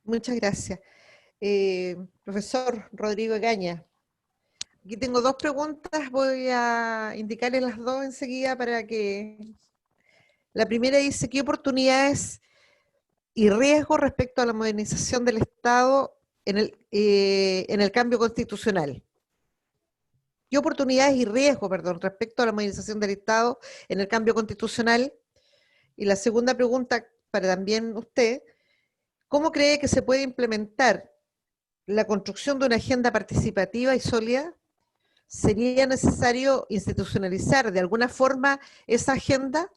Muchas gracias. Profesor Rodrigo Egaña, aquí tengo dos preguntas, voy a indicarles las dos enseguida para que... La primera dice, ¿qué oportunidades y riesgos respecto a la modernización del Estado en el cambio constitucional? ¿Qué oportunidades y riesgos, respecto a la modernización del Estado en el cambio constitucional? Y la segunda pregunta, para también usted, ¿cómo cree que se puede implementar la construcción de una agenda participativa y sólida? ¿Sería necesario institucionalizar de alguna forma esa agenda?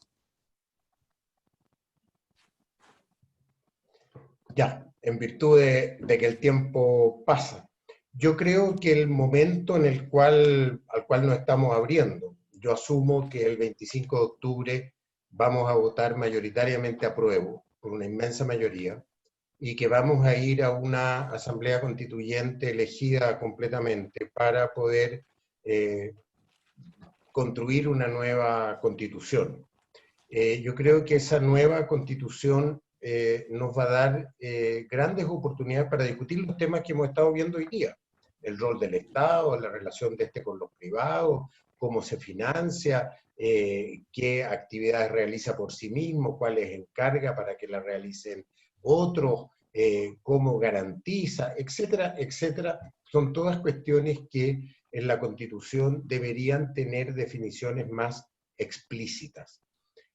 Ya, en virtud de que el tiempo pasa. Yo creo que el momento al cual nos estamos abriendo, yo asumo que el 25 de octubre vamos a votar mayoritariamente apruebo, por una inmensa mayoría, y que vamos a ir a una asamblea constituyente elegida completamente para poder construir una nueva constitución. Yo creo que esa nueva constitución nos va a dar grandes oportunidades para discutir los temas que hemos estado viendo hoy día. El rol del Estado, la relación de este con los privados, cómo se financia, qué actividades realiza por sí mismo, cuáles encarga para que las realicen otros, cómo garantiza, etcétera, etcétera. Son todas cuestiones que en la Constitución deberían tener definiciones más explícitas.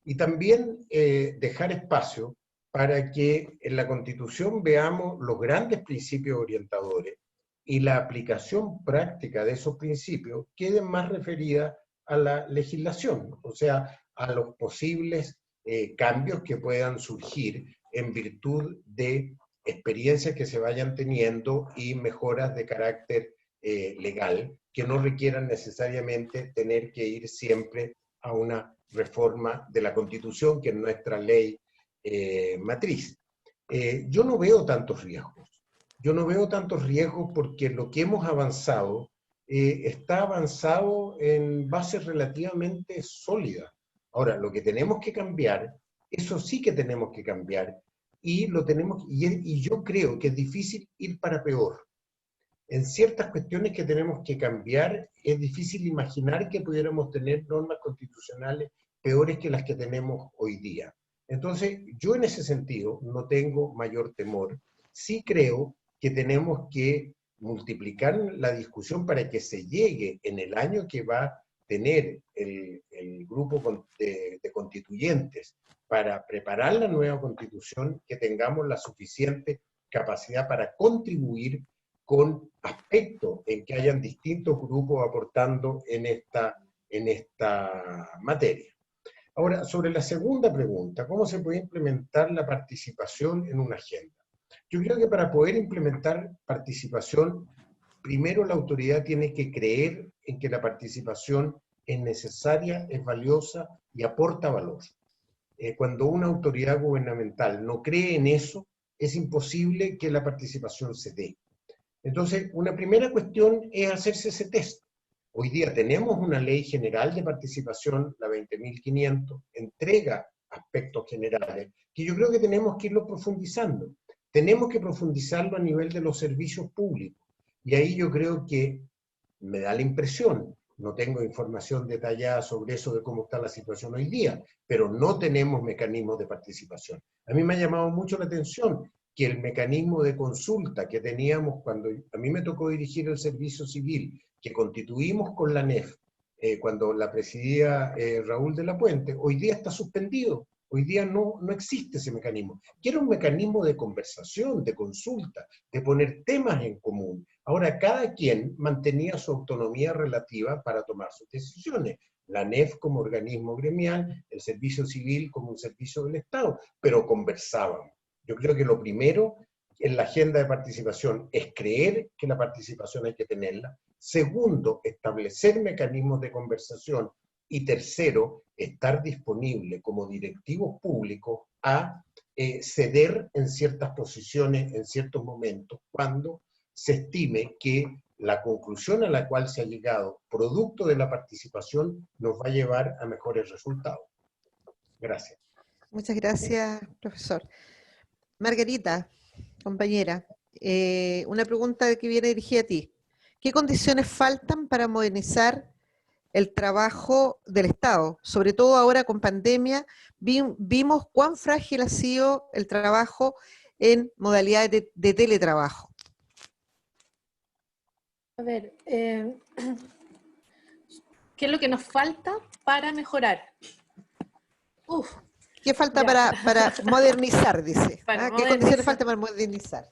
Y también dejar espacio para que en la Constitución veamos los grandes principios orientadores y la aplicación práctica de esos principios queden más referidas a la legislación, o sea, a los posibles cambios que puedan surgir en virtud de experiencias que se vayan teniendo y mejoras de carácter legal que no requieran necesariamente tener que ir siempre a una reforma de la Constitución, que es nuestra ley matriz. Yo no veo tantos riesgos. Yo no veo tantos riesgos porque lo que hemos avanzado está avanzado en bases relativamente sólidas. Ahora, lo que tenemos que cambiar, eso sí que tenemos que cambiar, y yo creo que es difícil ir para peor. En ciertas cuestiones que tenemos que cambiar, es difícil imaginar que pudiéramos tener normas constitucionales peores que las que tenemos hoy día. Entonces, yo en ese sentido no tengo mayor temor. Sí creo que tenemos que multiplicar la discusión para que se llegue en el año que va a tener el grupo de constituyentes para preparar la nueva constitución, que tengamos la suficiente capacidad para contribuir con aspectos en que hayan distintos grupos aportando en esta materia. Ahora, sobre la segunda pregunta, ¿cómo se puede implementar la participación en una agenda? Yo creo que para poder implementar participación, primero la autoridad tiene que creer en que la participación es necesaria, es valiosa y aporta valor. Cuando una autoridad gubernamental no cree en eso, es imposible que la participación se dé. Entonces, una primera cuestión es hacerse ese test. Hoy día tenemos una ley general de participación, la 20.500, entrega aspectos generales, que yo creo que tenemos que irlo profundizando. Tenemos que profundizarlo a nivel de los servicios públicos. Y ahí yo creo que me da la impresión, no tengo información detallada sobre eso, de cómo está la situación hoy día, pero no tenemos mecanismos de participación. A mí me ha llamado mucho la atención que el mecanismo de consulta que teníamos cuando a mí me tocó dirigir el servicio civil, que constituimos con la ANEF, cuando la presidía Raúl de la Puente, hoy día está suspendido. Hoy día no existe ese mecanismo, que era un mecanismo de conversación, de consulta, de poner temas en común. Ahora, cada quien mantenía su autonomía relativa para tomar sus decisiones. La ANEF como organismo gremial, el servicio civil como un servicio del Estado, pero conversábamos. Yo creo que lo primero en la agenda de participación es creer que la participación hay que tenerla. Segundo, establecer mecanismos de conversación. Y tercero, estar disponible como directivos públicos a ceder en ciertas posiciones, en ciertos momentos, cuando se estime que la conclusión a la cual se ha llegado, producto de la participación, nos va a llevar a mejores resultados. Gracias. Muchas gracias, profesor. Margarita, compañera, una pregunta que viene dirigida a ti. ¿Qué condiciones faltan para modernizar el trabajo del Estado? Sobre todo ahora con pandemia, vimos cuán frágil ha sido el trabajo en modalidades de teletrabajo. A ver, ¿qué es lo que nos falta para mejorar? ¿Qué falta para modernizar, dice? ¿Qué condiciones faltan para modernizar?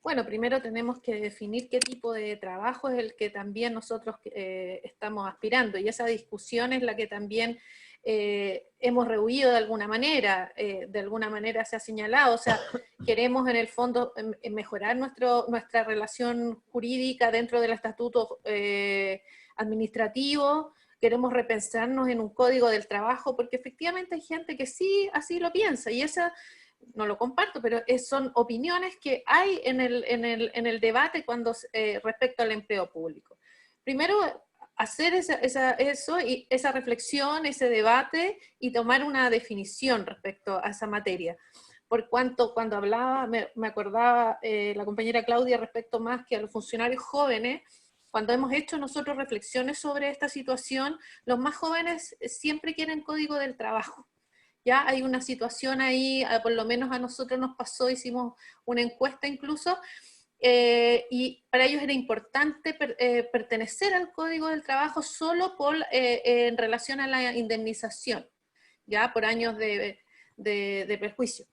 Bueno, primero tenemos que definir qué tipo de trabajo es el que también nosotros estamos aspirando, y esa discusión es la que también hemos rehuido de alguna manera se ha señalado, o sea, queremos en el fondo mejorar nuestra relación jurídica dentro del estatuto administrativo, queremos repensarnos en un código del trabajo, porque efectivamente hay gente que sí, así lo piensa, y esa no lo comparto, pero son opiniones que hay en el debate respecto al empleo público. Primero, hacer esa reflexión, ese debate, y tomar una definición respecto a esa materia. Por cuanto cuando hablaba, me acordaba la compañera Claudia respecto más que a los funcionarios jóvenes, cuando hemos hecho nosotros reflexiones sobre esta situación, los más jóvenes siempre quieren código del trabajo. ya hay una situación ahí, por lo menos a nosotros nos pasó, hicimos una encuesta incluso, y para ellos era importante pertenecer al Código del Trabajo solo en relación a la indemnización, ya por años de perjuicio.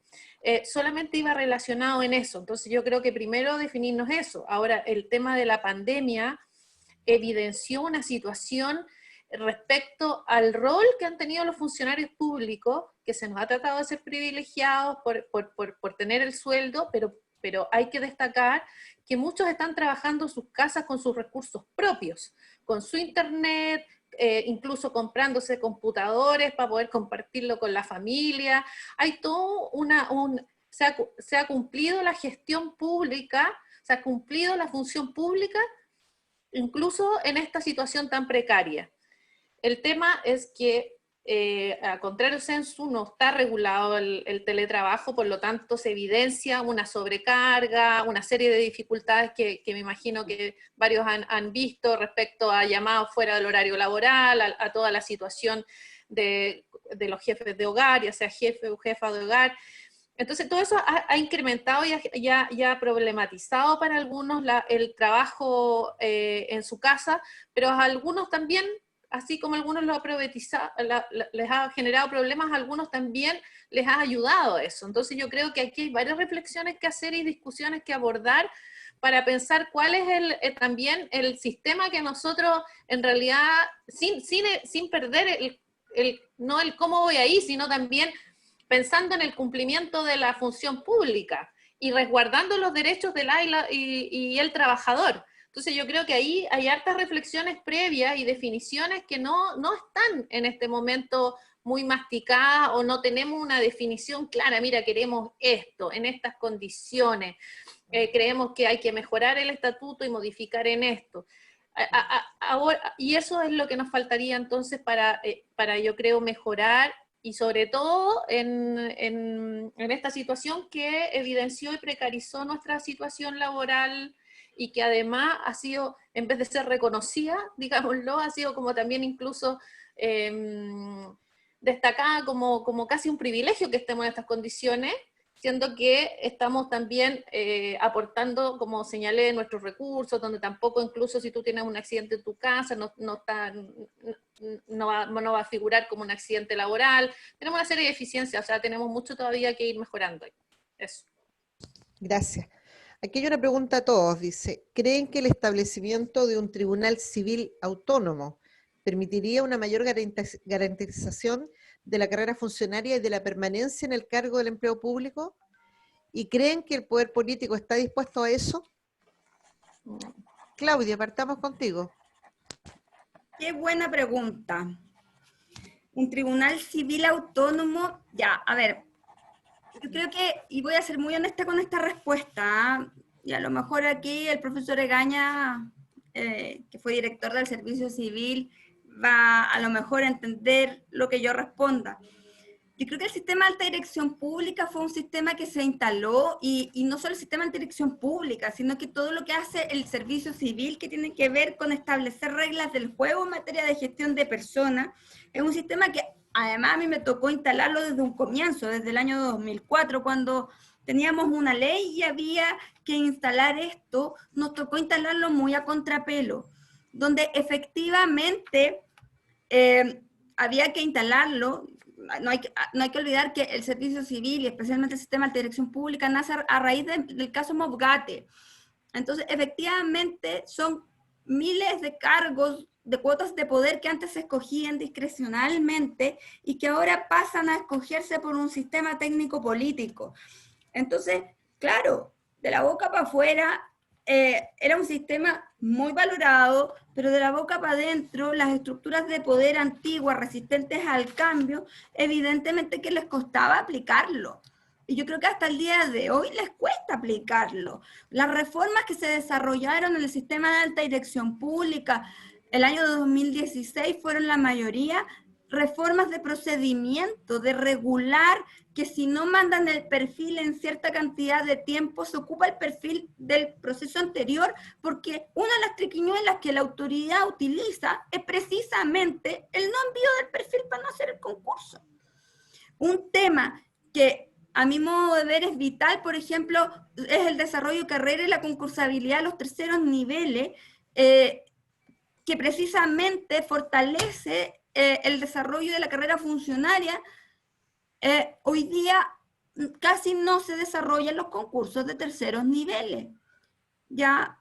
Solamente iba relacionado en eso, entonces yo creo que primero definirnos eso. Ahora, el tema de la pandemia evidenció una situación respecto al rol que han tenido los funcionarios públicos, que se nos ha tratado de ser privilegiados por tener el sueldo, pero hay que destacar que muchos están trabajando en sus casas con sus recursos propios, con su internet, incluso comprándose computadores para poder compartirlo con la familia. Hay todo se ha cumplido la gestión pública, se ha cumplido la función pública, incluso en esta situación tan precaria. El tema es que, a contrario censo, no está regulado el teletrabajo, por lo tanto se evidencia una sobrecarga, una serie de dificultades que me imagino que varios han visto respecto a llamados fuera del horario laboral, a toda la situación de los jefes de hogar, ya sea jefe o jefa de hogar. Entonces todo eso ha incrementado y ha problematizado para algunos el trabajo en su casa, pero a algunos también, así como algunos les ha generado problemas, a algunos también les ha ayudado eso. Entonces yo creo que aquí hay varias reflexiones que hacer y discusiones que abordar para pensar cuál es también el sistema que nosotros, en realidad, sin perder no el cómo voy ahí, sino también pensando en el cumplimiento de la función pública y resguardando los derechos de y el trabajador. Entonces yo creo que ahí hay hartas reflexiones previas y definiciones que no están en este momento muy masticadas, o no tenemos una definición clara. Mira, queremos esto, en estas condiciones, creemos que hay que mejorar el estatuto y modificar en esto. Y eso es lo que nos faltaría entonces para yo creo, mejorar, y sobre todo en esta situación que evidenció y precarizó nuestra situación laboral, y que además ha sido, en vez de ser reconocida, digámoslo, ha sido como también incluso destacada como casi un privilegio que estemos en estas condiciones, siendo que estamos también aportando, como señalé, nuestros recursos, donde tampoco, incluso si tú tienes un accidente en tu casa, no va a figurar como un accidente laboral. Tenemos una serie de deficiencias, o sea, tenemos mucho todavía que ir mejorando. Eso. Gracias. Aquí hay una pregunta a todos, dice, ¿creen que el establecimiento de un tribunal civil autónomo permitiría una mayor garantización de la carrera funcionaria y de la permanencia en el cargo del empleo público? ¿Y creen que el poder político está dispuesto a eso? Claudia, partamos contigo. Qué buena pregunta. Un tribunal civil autónomo, ya, a ver, yo creo que, y voy a ser muy honesta con esta respuesta, y a lo mejor aquí el profesor Egaña, que fue director del Servicio Civil, va a lo mejor a entender lo que yo responda. Yo creo que el sistema de alta dirección pública fue un sistema que se instaló, y no solo el sistema de alta dirección pública, sino que todo lo que hace el servicio civil, que tiene que ver con establecer reglas del juego en materia de gestión de personas, es un sistema que además a mí me tocó instalarlo desde un comienzo, desde el año 2004, cuando teníamos una ley y había que instalar esto. Nos tocó instalarlo muy a contrapelo, donde efectivamente había que instalarlo. No hay que olvidar que el servicio civil, y especialmente el sistema de dirección pública, nace a raíz del caso Mobgate. Entonces, efectivamente, son miles de cargos, de cuotas de poder que antes se escogían discrecionalmente y que ahora pasan a escogerse por un sistema técnico-político. Entonces, claro, de la boca para afuera, era un sistema muy valorado, pero de la boca para adentro, las estructuras de poder antiguas, resistentes al cambio, evidentemente que les costaba aplicarlo. Y yo creo que hasta el día de hoy les cuesta aplicarlo. Las reformas que se desarrollaron en el sistema de alta dirección pública el año 2016 fueron la mayoría reformas de procedimiento, de regular que si no mandan el perfil en cierta cantidad de tiempo, se ocupa el perfil del proceso anterior, porque una de las triquiñuelas que la autoridad utiliza es precisamente el no envío del perfil para no hacer el concurso. Un tema que a mi modo de ver es vital, por ejemplo, es el desarrollo de carrera y la concursabilidad a los terceros niveles, que precisamente fortalece el desarrollo de la carrera funcionaria. Hoy día casi no se desarrollan los concursos de terceros niveles, ¿ya?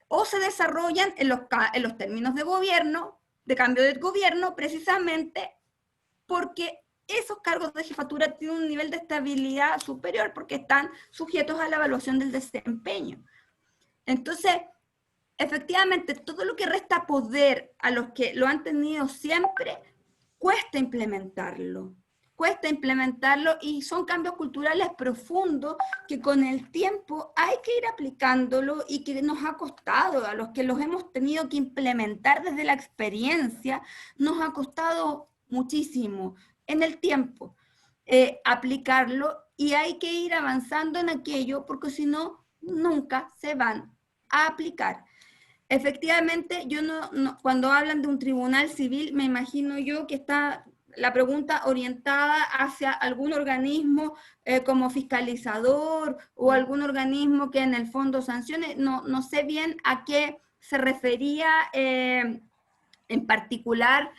O se desarrollan en los términos de gobierno, de cambio de gobierno, precisamente porque esos cargos de jefatura tienen un nivel de estabilidad superior porque están sujetos a la evaluación del desempeño. Entonces, efectivamente, todo lo que resta poder a los que lo han tenido siempre, cuesta implementarlo y son cambios culturales profundos que con el tiempo hay que ir aplicándolo y que nos ha costado, a los que los hemos tenido que implementar desde la experiencia, nos ha costado muchísimo en el tiempo aplicarlo, y hay que ir avanzando en aquello porque si no, nunca se van a aplicar. Efectivamente, yo cuando hablan de un tribunal civil, me imagino yo que está la pregunta orientada hacia algún organismo como fiscalizador o algún organismo que en el fondo sancione. No sé bien a qué se refería en particular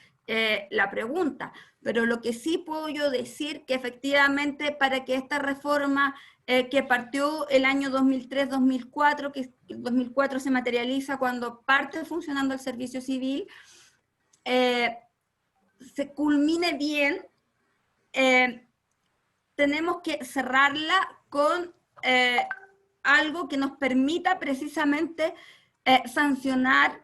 la pregunta, pero lo que sí puedo yo decir que efectivamente para que esta reforma que partió el año 2003-2004, que el 2004 se materializa cuando parte funcionando el servicio civil, se culmine bien, tenemos que cerrarla con algo que nos permita precisamente sancionar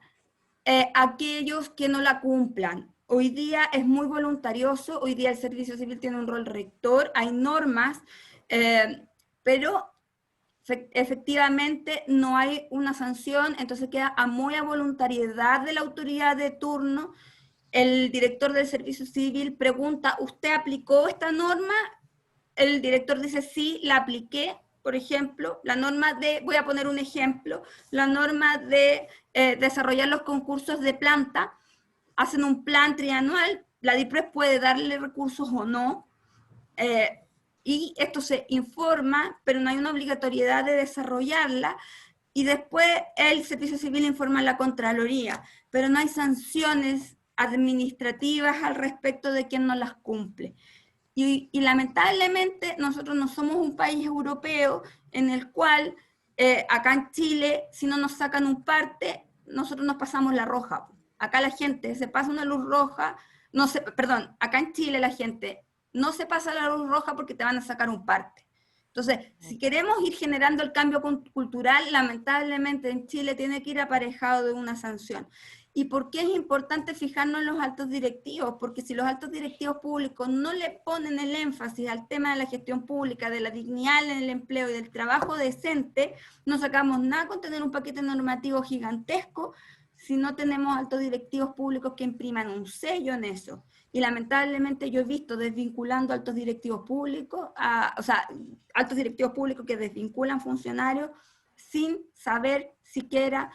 aquellos que no la cumplan. Hoy día es muy voluntarioso, hoy día el servicio civil tiene un rol rector, hay normas, pero efectivamente no hay una sanción, entonces queda muy a voluntariedad de la autoridad de turno. El director del servicio civil pregunta, ¿usted aplicó esta norma? El director dice, sí, la apliqué. Por ejemplo, la norma de, voy a poner un ejemplo, la norma de desarrollar los concursos de planta, hacen un plan trianual, la DIPRES puede darle recursos o no, y esto se informa, pero no hay una obligatoriedad de desarrollarla, y después el servicio civil informa a la Contraloría, pero no hay sanciones administrativas al respecto de quien no las cumple. Y lamentablemente nosotros no somos un país europeo en el cual acá en Chile, si no nos sacan un parte, nosotros nos pasamos la roja. Acá la gente se pasa una luz roja, perdón, acá en Chile la gente no se pasa la luz roja porque te van a sacar un parte. Entonces, si queremos ir generando el cambio cultural, lamentablemente en Chile tiene que ir aparejado de una sanción. ¿Y por qué es importante fijarnos en los altos directivos? Porque si los altos directivos públicos no le ponen el énfasis al tema de la gestión pública, de la dignidad en el empleo y del trabajo decente, no sacamos nada con tener un paquete normativo gigantesco si no tenemos altos directivos públicos que impriman un sello en eso. Y lamentablemente yo he visto desvinculando altos directivos públicos, altos directivos públicos que desvinculan funcionarios sin saber siquiera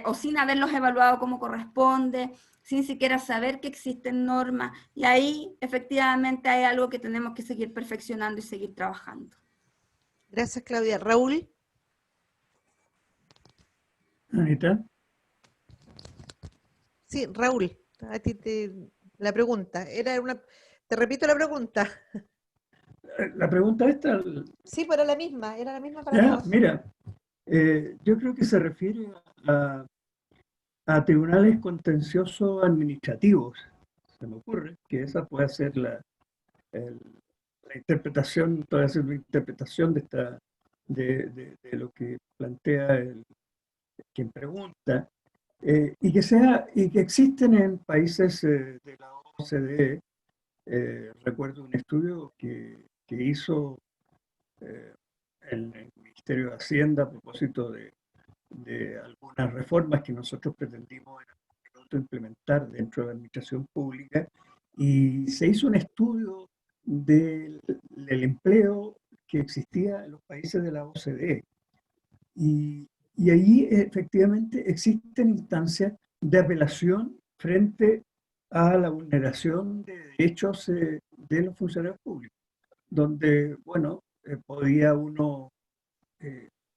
o sin haberlos evaluado como corresponde, sin siquiera saber que existen normas, y ahí efectivamente hay algo que tenemos que seguir perfeccionando y seguir trabajando. Gracias, Claudia. Raúl. Anita. Sí, Raúl, a ti la pregunta. Te repito la pregunta. La pregunta esta... Sí, pero era la misma para todos. Mira, yo creo que se refiere a tribunales contenciosos administrativos. Se me ocurre que esa puede ser la interpretación, puede ser una interpretación de lo que plantea quien pregunta, y que existen en países de la OCDE. Recuerdo un estudio que hizo el Ministerio de Hacienda a propósito de algunas reformas que nosotros pretendimos implementar dentro de la administración pública, y se hizo un estudio del empleo que existía en los países de la OCDE. Y ahí efectivamente existen instancias de apelación frente a la vulneración de derechos de los funcionarios públicos, donde, bueno, podía uno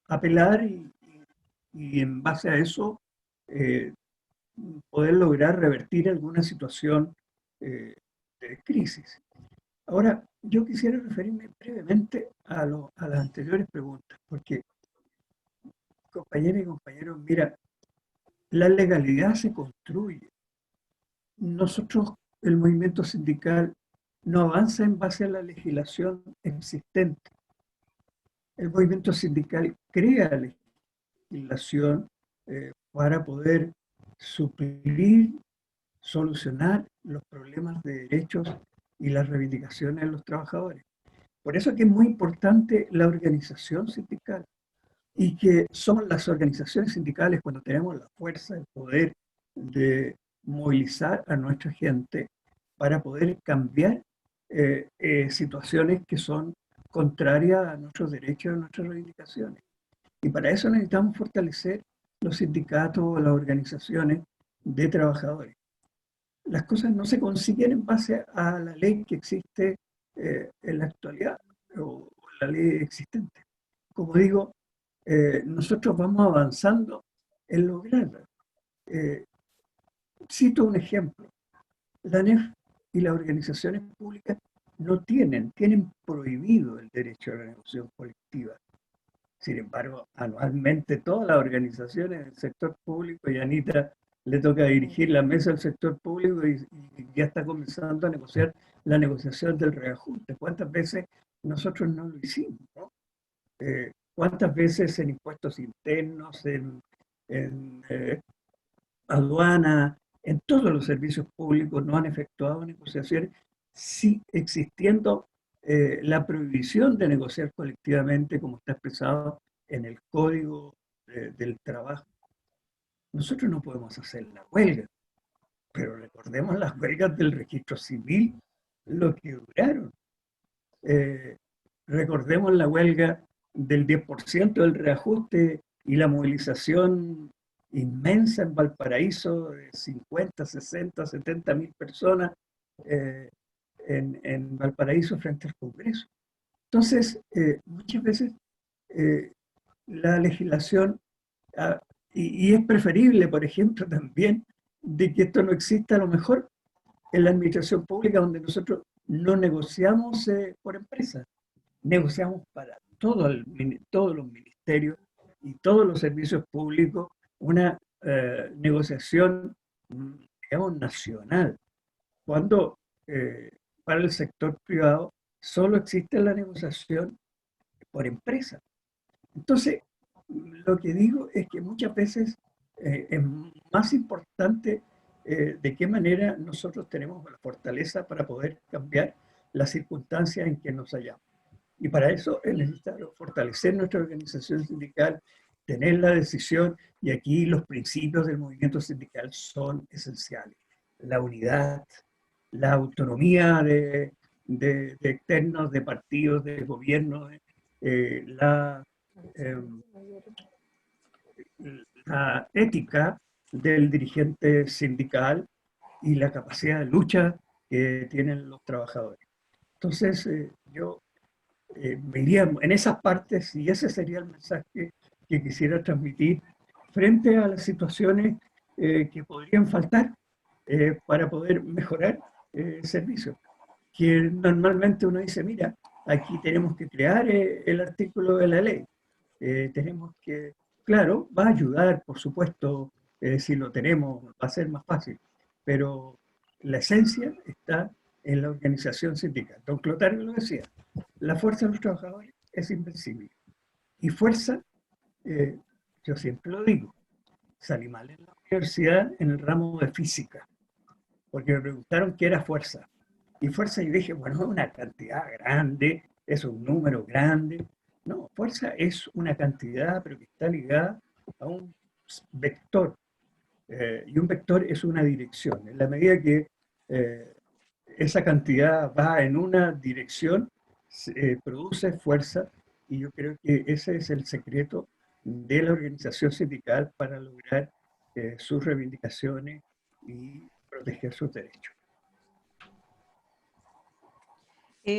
apelar y en base a eso eh, poder lograr revertir alguna situación de crisis. Ahora, yo quisiera referirme brevemente a las anteriores preguntas, porque, compañeras y compañeros, mira, la legalidad se construye. Nosotros, el movimiento sindical, no avanza en base a la legislación existente. El movimiento sindical crea legislación para poder suplir, solucionar los problemas de derechos y las reivindicaciones de los trabajadores. Por eso es que es muy importante la organización sindical y que son las organizaciones sindicales cuando tenemos la fuerza, el poder de movilizar a nuestra gente para poder cambiar situaciones que son contrarias a nuestros derechos y a nuestras reivindicaciones. Y para eso necesitamos fortalecer los sindicatos, las organizaciones de trabajadores. Las cosas no se consiguen en base a la ley que existe en la actualidad o la ley existente. Como digo, nosotros vamos avanzando en lograrla. Cito un ejemplo. La ANEF y las organizaciones públicas no tienen prohibido el derecho a la negociación colectiva. Sin embargo, anualmente todas las organizaciones del sector público, y a Anita le toca dirigir la mesa del sector público y ya está comenzando a negociar la negociación del reajuste. ¿Cuántas veces nosotros no lo hicimos? ¿No? ¿Cuántas veces en impuestos internos, en aduana, en todos los servicios públicos no han efectuado negociaciones, sí existiendo la prohibición de negociar colectivamente como está expresado en el Código del Trabajo? Nosotros no podemos hacer la huelga, pero recordemos las huelgas del registro civil, lo que duraron. Recordemos la huelga del 10% del reajuste y la movilización inmensa en Valparaíso de 50, 60, 70 mil personas en Valparaíso frente al Congreso. Entonces, muchas veces la legislación, y es preferible, por ejemplo, también, de que esto no exista a lo mejor en la administración pública, donde nosotros no negociamos por empresas, negociamos para todos los ministerios y todos los servicios públicos una negociación, digamos, nacional, cuando para el sector privado solo existe la negociación por empresa. Entonces, lo que digo es que muchas veces es más importante de qué manera nosotros tenemos la fortaleza para poder cambiar las circunstancias en que nos hallamos. Y para eso es necesario fortalecer nuestra organización sindical, tener la decisión, y aquí los principios del movimiento sindical son esenciales. La unidad, la autonomía de externos, de partidos, de gobiernos, la ética del dirigente sindical y la capacidad de lucha que tienen los trabajadores. Entonces, yo me iría en esas partes y ese sería el mensaje que quisiera transmitir frente a las situaciones que podrían faltar para poder mejorar el servicio. Que normalmente uno dice, mira, aquí tenemos que crear el artículo de la ley. Tenemos que, claro, va a ayudar, por supuesto, si lo tenemos, va a ser más fácil, pero la esencia está en la organización sindical. Don Clotario lo decía, la fuerza de los trabajadores es invencible. Y fuerza, yo siempre lo digo, salí mal en la universidad en el ramo de física, porque me preguntaron qué era fuerza. Y fuerza, yo dije, bueno, es una cantidad grande, es un número grande. No, fuerza es una cantidad, pero que está ligada a un vector. Y un vector es una dirección. En la medida que esa cantidad va en una dirección, produce fuerza, y yo creo que ese es el secreto de la organización sindical para lograr sus reivindicaciones y proteger sus derechos.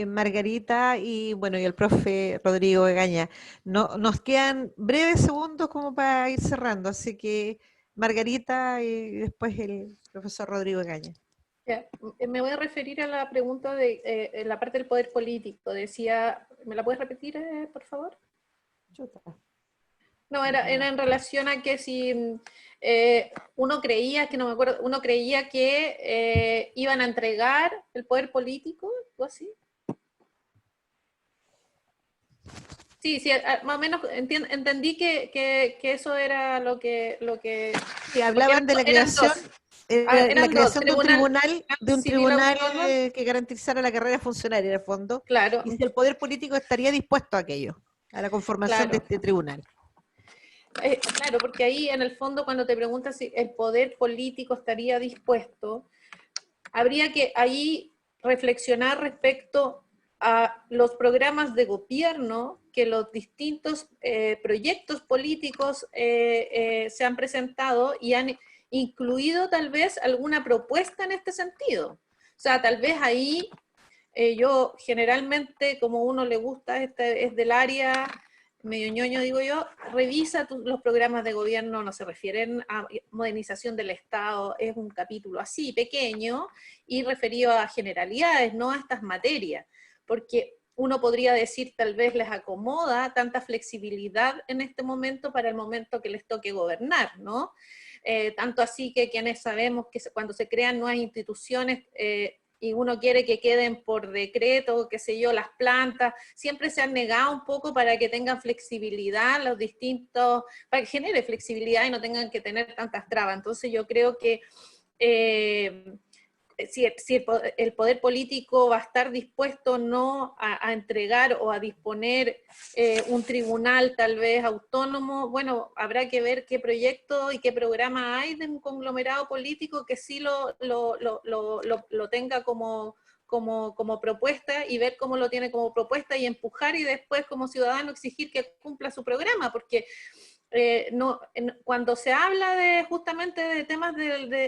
Margarita y bueno, y el profe Rodrigo Egaña. No, nos quedan breves segundos como para ir cerrando, así que Margarita y después el profesor Rodrigo Egaña. Ya, me voy a referir a la pregunta de la parte del poder político. Decía, ¿me la puedes repetir, por favor? Chuta. No, era en relación a que si uno creía, que no me acuerdo, uno creía que iban a entregar el poder político, algo así. Sí, sí, más o menos entendí que eso era lo que Sí, hablaban de la eran creación, dos. Eran la dos, creación de un civil tribunal autónomo, que garantizara la carrera funcionaria en el fondo, claro, y si el poder político estaría dispuesto a aquello, a la conformación de claro. este tribunal. Claro, porque ahí en el fondo cuando te preguntas si el poder político estaría dispuesto, habría que ahí reflexionar respecto a los programas de gobierno que los distintos proyectos políticos se han presentado y han incluido tal vez alguna propuesta en este sentido. O sea, tal vez ahí yo generalmente, como uno le gusta, es del área medio ñoño, digo yo, revisa los programas de gobierno, no se refieren a modernización del Estado, es un capítulo así, pequeño, y referido a generalidades, no a estas materias, porque uno podría decir, tal vez les acomoda tanta flexibilidad en este momento para el momento que les toque gobernar, ¿no? Tanto así que quienes sabemos que cuando se crean nuevas instituciones, y uno quiere que queden por decreto, qué sé yo, las plantas, siempre se han negado un poco para que tengan flexibilidad los distintos, para que genere flexibilidad y no tengan que tener tantas trabas. Entonces yo creo que si el poder político va a estar dispuesto no a entregar o a disponer un tribunal tal vez autónomo, bueno, habrá que ver qué proyecto y qué programa hay de un conglomerado político que sí lo tenga como propuesta y ver cómo lo tiene como propuesta y empujar y después como ciudadano exigir que cumpla su programa, porque cuando se habla justamente de temas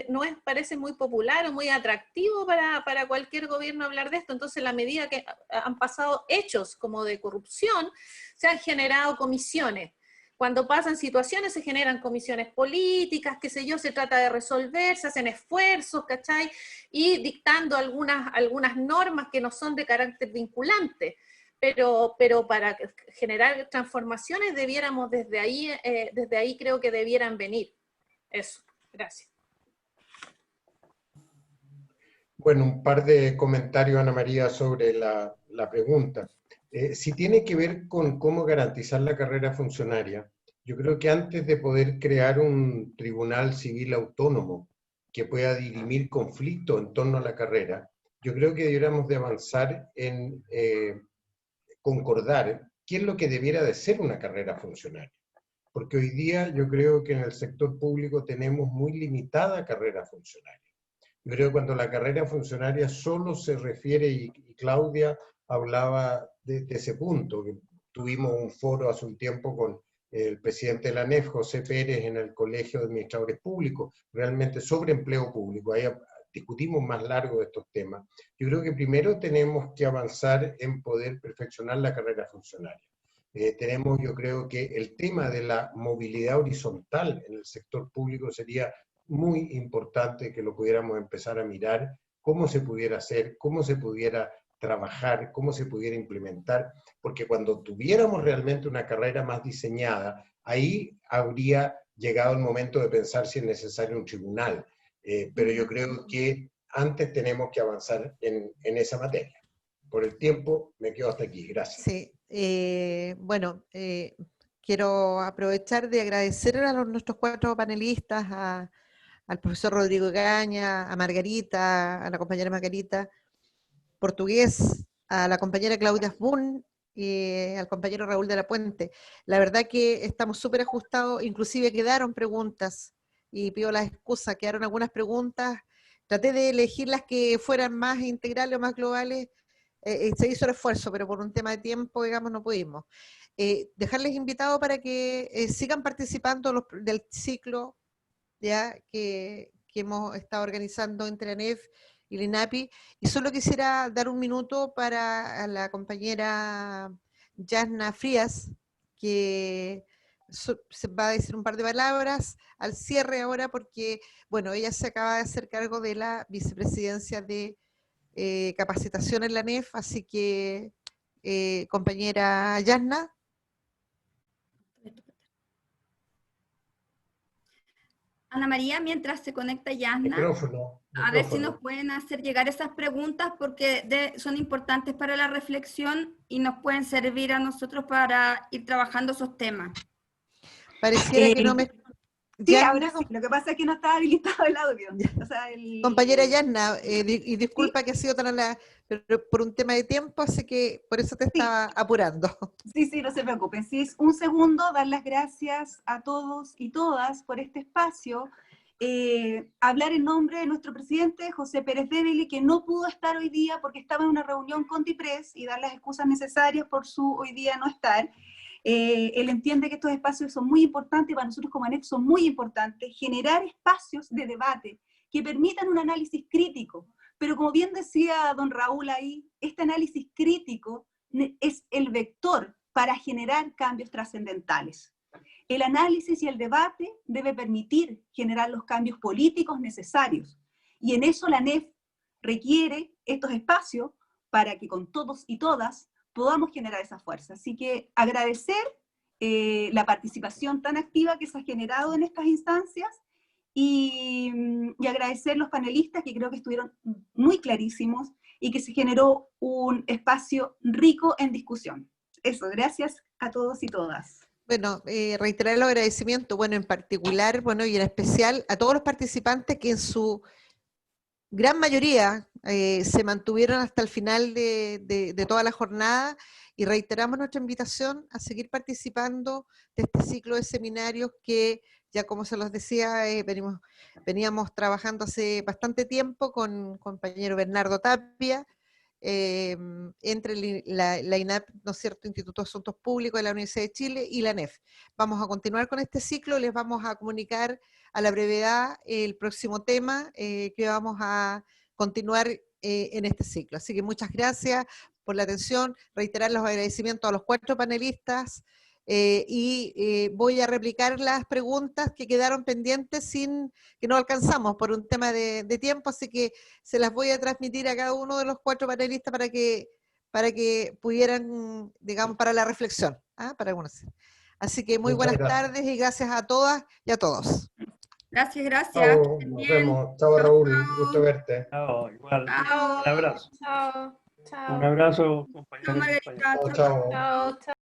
no parece muy popular o muy atractivo para cualquier gobierno hablar de esto. Entonces, a medida que han pasado hechos como de corrupción, se han generado comisiones. Cuando pasan situaciones se generan comisiones políticas, qué sé yo, se trata de resolver, se hacen esfuerzos, ¿cachai? Y dictando algunas normas que no son de carácter vinculante. Pero para generar transformaciones debiéramos desde ahí creo que debieran venir. Eso, gracias. Bueno, un par de comentarios, Ana María, sobre la pregunta. Si tiene que ver con cómo garantizar la carrera funcionaria, yo creo que antes de poder crear un tribunal civil autónomo que pueda dirimir conflictos en torno a la carrera, yo creo que deberíamos de avanzar en concordar qué es lo que debiera de ser una carrera funcionaria. Porque hoy día yo creo que en el sector público tenemos muy limitada carrera funcionaria. Yo creo que cuando la carrera funcionaria solo se refiere, y Claudia hablaba de ese punto, que tuvimos un foro hace un tiempo con el presidente de la ANEF, José Pérez, en el Colegio de Administradores Públicos, realmente sobre empleo público. Ahí discutimos más largo de estos temas. Yo creo que primero tenemos que avanzar en poder perfeccionar la carrera funcionaria. Tenemos, yo creo que el tema de la movilidad horizontal en el sector público sería muy importante que lo pudiéramos empezar a mirar, cómo se pudiera hacer, cómo se pudiera trabajar, cómo se pudiera implementar, porque cuando tuviéramos realmente una carrera más diseñada, ahí habría llegado el momento de pensar si es necesario un tribunal. Pero yo creo que antes tenemos que avanzar en esa materia. Por el tiempo me quedo hasta aquí. Gracias. Sí, bueno, quiero aprovechar de agradecer a nuestros 4 panelistas, al profesor Rodrigo Egaña, a Margarita, a la compañera Margarita Portugués, a la compañera Claudia Asbun y al compañero Raúl de la Puente. La verdad que estamos súper ajustados, inclusive quedaron preguntas, y pido las excusas, quedaron algunas preguntas, traté de elegir las que fueran más integrales o más globales, se hizo el esfuerzo, pero por un tema de tiempo, digamos, no pudimos. Dejarles invitados para que sigan participando del ciclo ya que hemos estado organizando entre ANEF y el INAPI. Y solo quisiera dar un minuto para la compañera Yasna Frías, que se va a decir un par de palabras al cierre ahora, porque, bueno, ella se acaba de hacer cargo de la vicepresidencia de capacitación en la ANEF, así que, compañera Yasna. Ana María, mientras se conecta Yasna, Micrófono. a ver si nos pueden hacer llegar esas preguntas porque son importantes para la reflexión y nos pueden servir a nosotros para ir trabajando esos temas. Pareciera que no me... Sí, Yasna, ahora sí. Lo que pasa es que no estaba habilitado el audio. O sea, compañera Yasna, y disculpa que ha sido tan pero por un tema de tiempo, así que por eso te estaba apurando. Sí, no se preocupen. Sí, es un segundo, dar las gracias a todos y todas por este espacio. Hablar en nombre de nuestro presidente, José Pérez Débili, que no pudo estar hoy día porque estaba en una reunión con DIPRES, y dar las excusas necesarias por su hoy día no estar. Él entiende que estos espacios son muy importantes, para nosotros como ANEF son muy importantes, generar espacios de debate que permitan un análisis crítico. Pero como bien decía don Raúl ahí, este análisis crítico es el vector para generar cambios trascendentales. El análisis y el debate debe permitir generar los cambios políticos necesarios. Y en eso la ANEF requiere estos espacios para que con todos y todas podamos generar esa fuerza. Así que agradecer la participación tan activa que se ha generado en estas instancias y agradecer los panelistas que creo que estuvieron muy clarísimos y que se generó un espacio rico en discusión. Eso, gracias a todos y todas. Bueno, reiterar el agradecimiento, bueno, en particular, bueno, y en especial a todos los participantes que en su gran mayoría se mantuvieron hasta el final de toda la jornada, y reiteramos nuestra invitación a seguir participando de este ciclo de seminarios que, ya como se los decía, veníamos trabajando hace bastante tiempo con el compañero Bernardo Tapia, entre la INAP, ¿no es cierto?, Instituto de Asuntos Públicos de la Universidad de Chile, y la ANEF. Vamos a continuar con este ciclo, les vamos a comunicar a la brevedad el próximo tema que vamos a continuar en este ciclo. Así que muchas gracias por la atención, reiterar los agradecimientos a los 4 panelistas, voy a replicar las preguntas que quedaron pendientes que no alcanzamos por un tema de tiempo, así que se las voy a transmitir a cada uno de los 4 panelistas para que pudieran, digamos, para la reflexión, para conocer. Así que muy buenas tardes y gracias a todas y a todos. Gracias. Chao, nos vemos. Chao, Raúl, gusto verte. Chao, igual. Chao. Un abrazo. Chao. Un abrazo, compañeros. Chao, Margarita. Chao. Chao.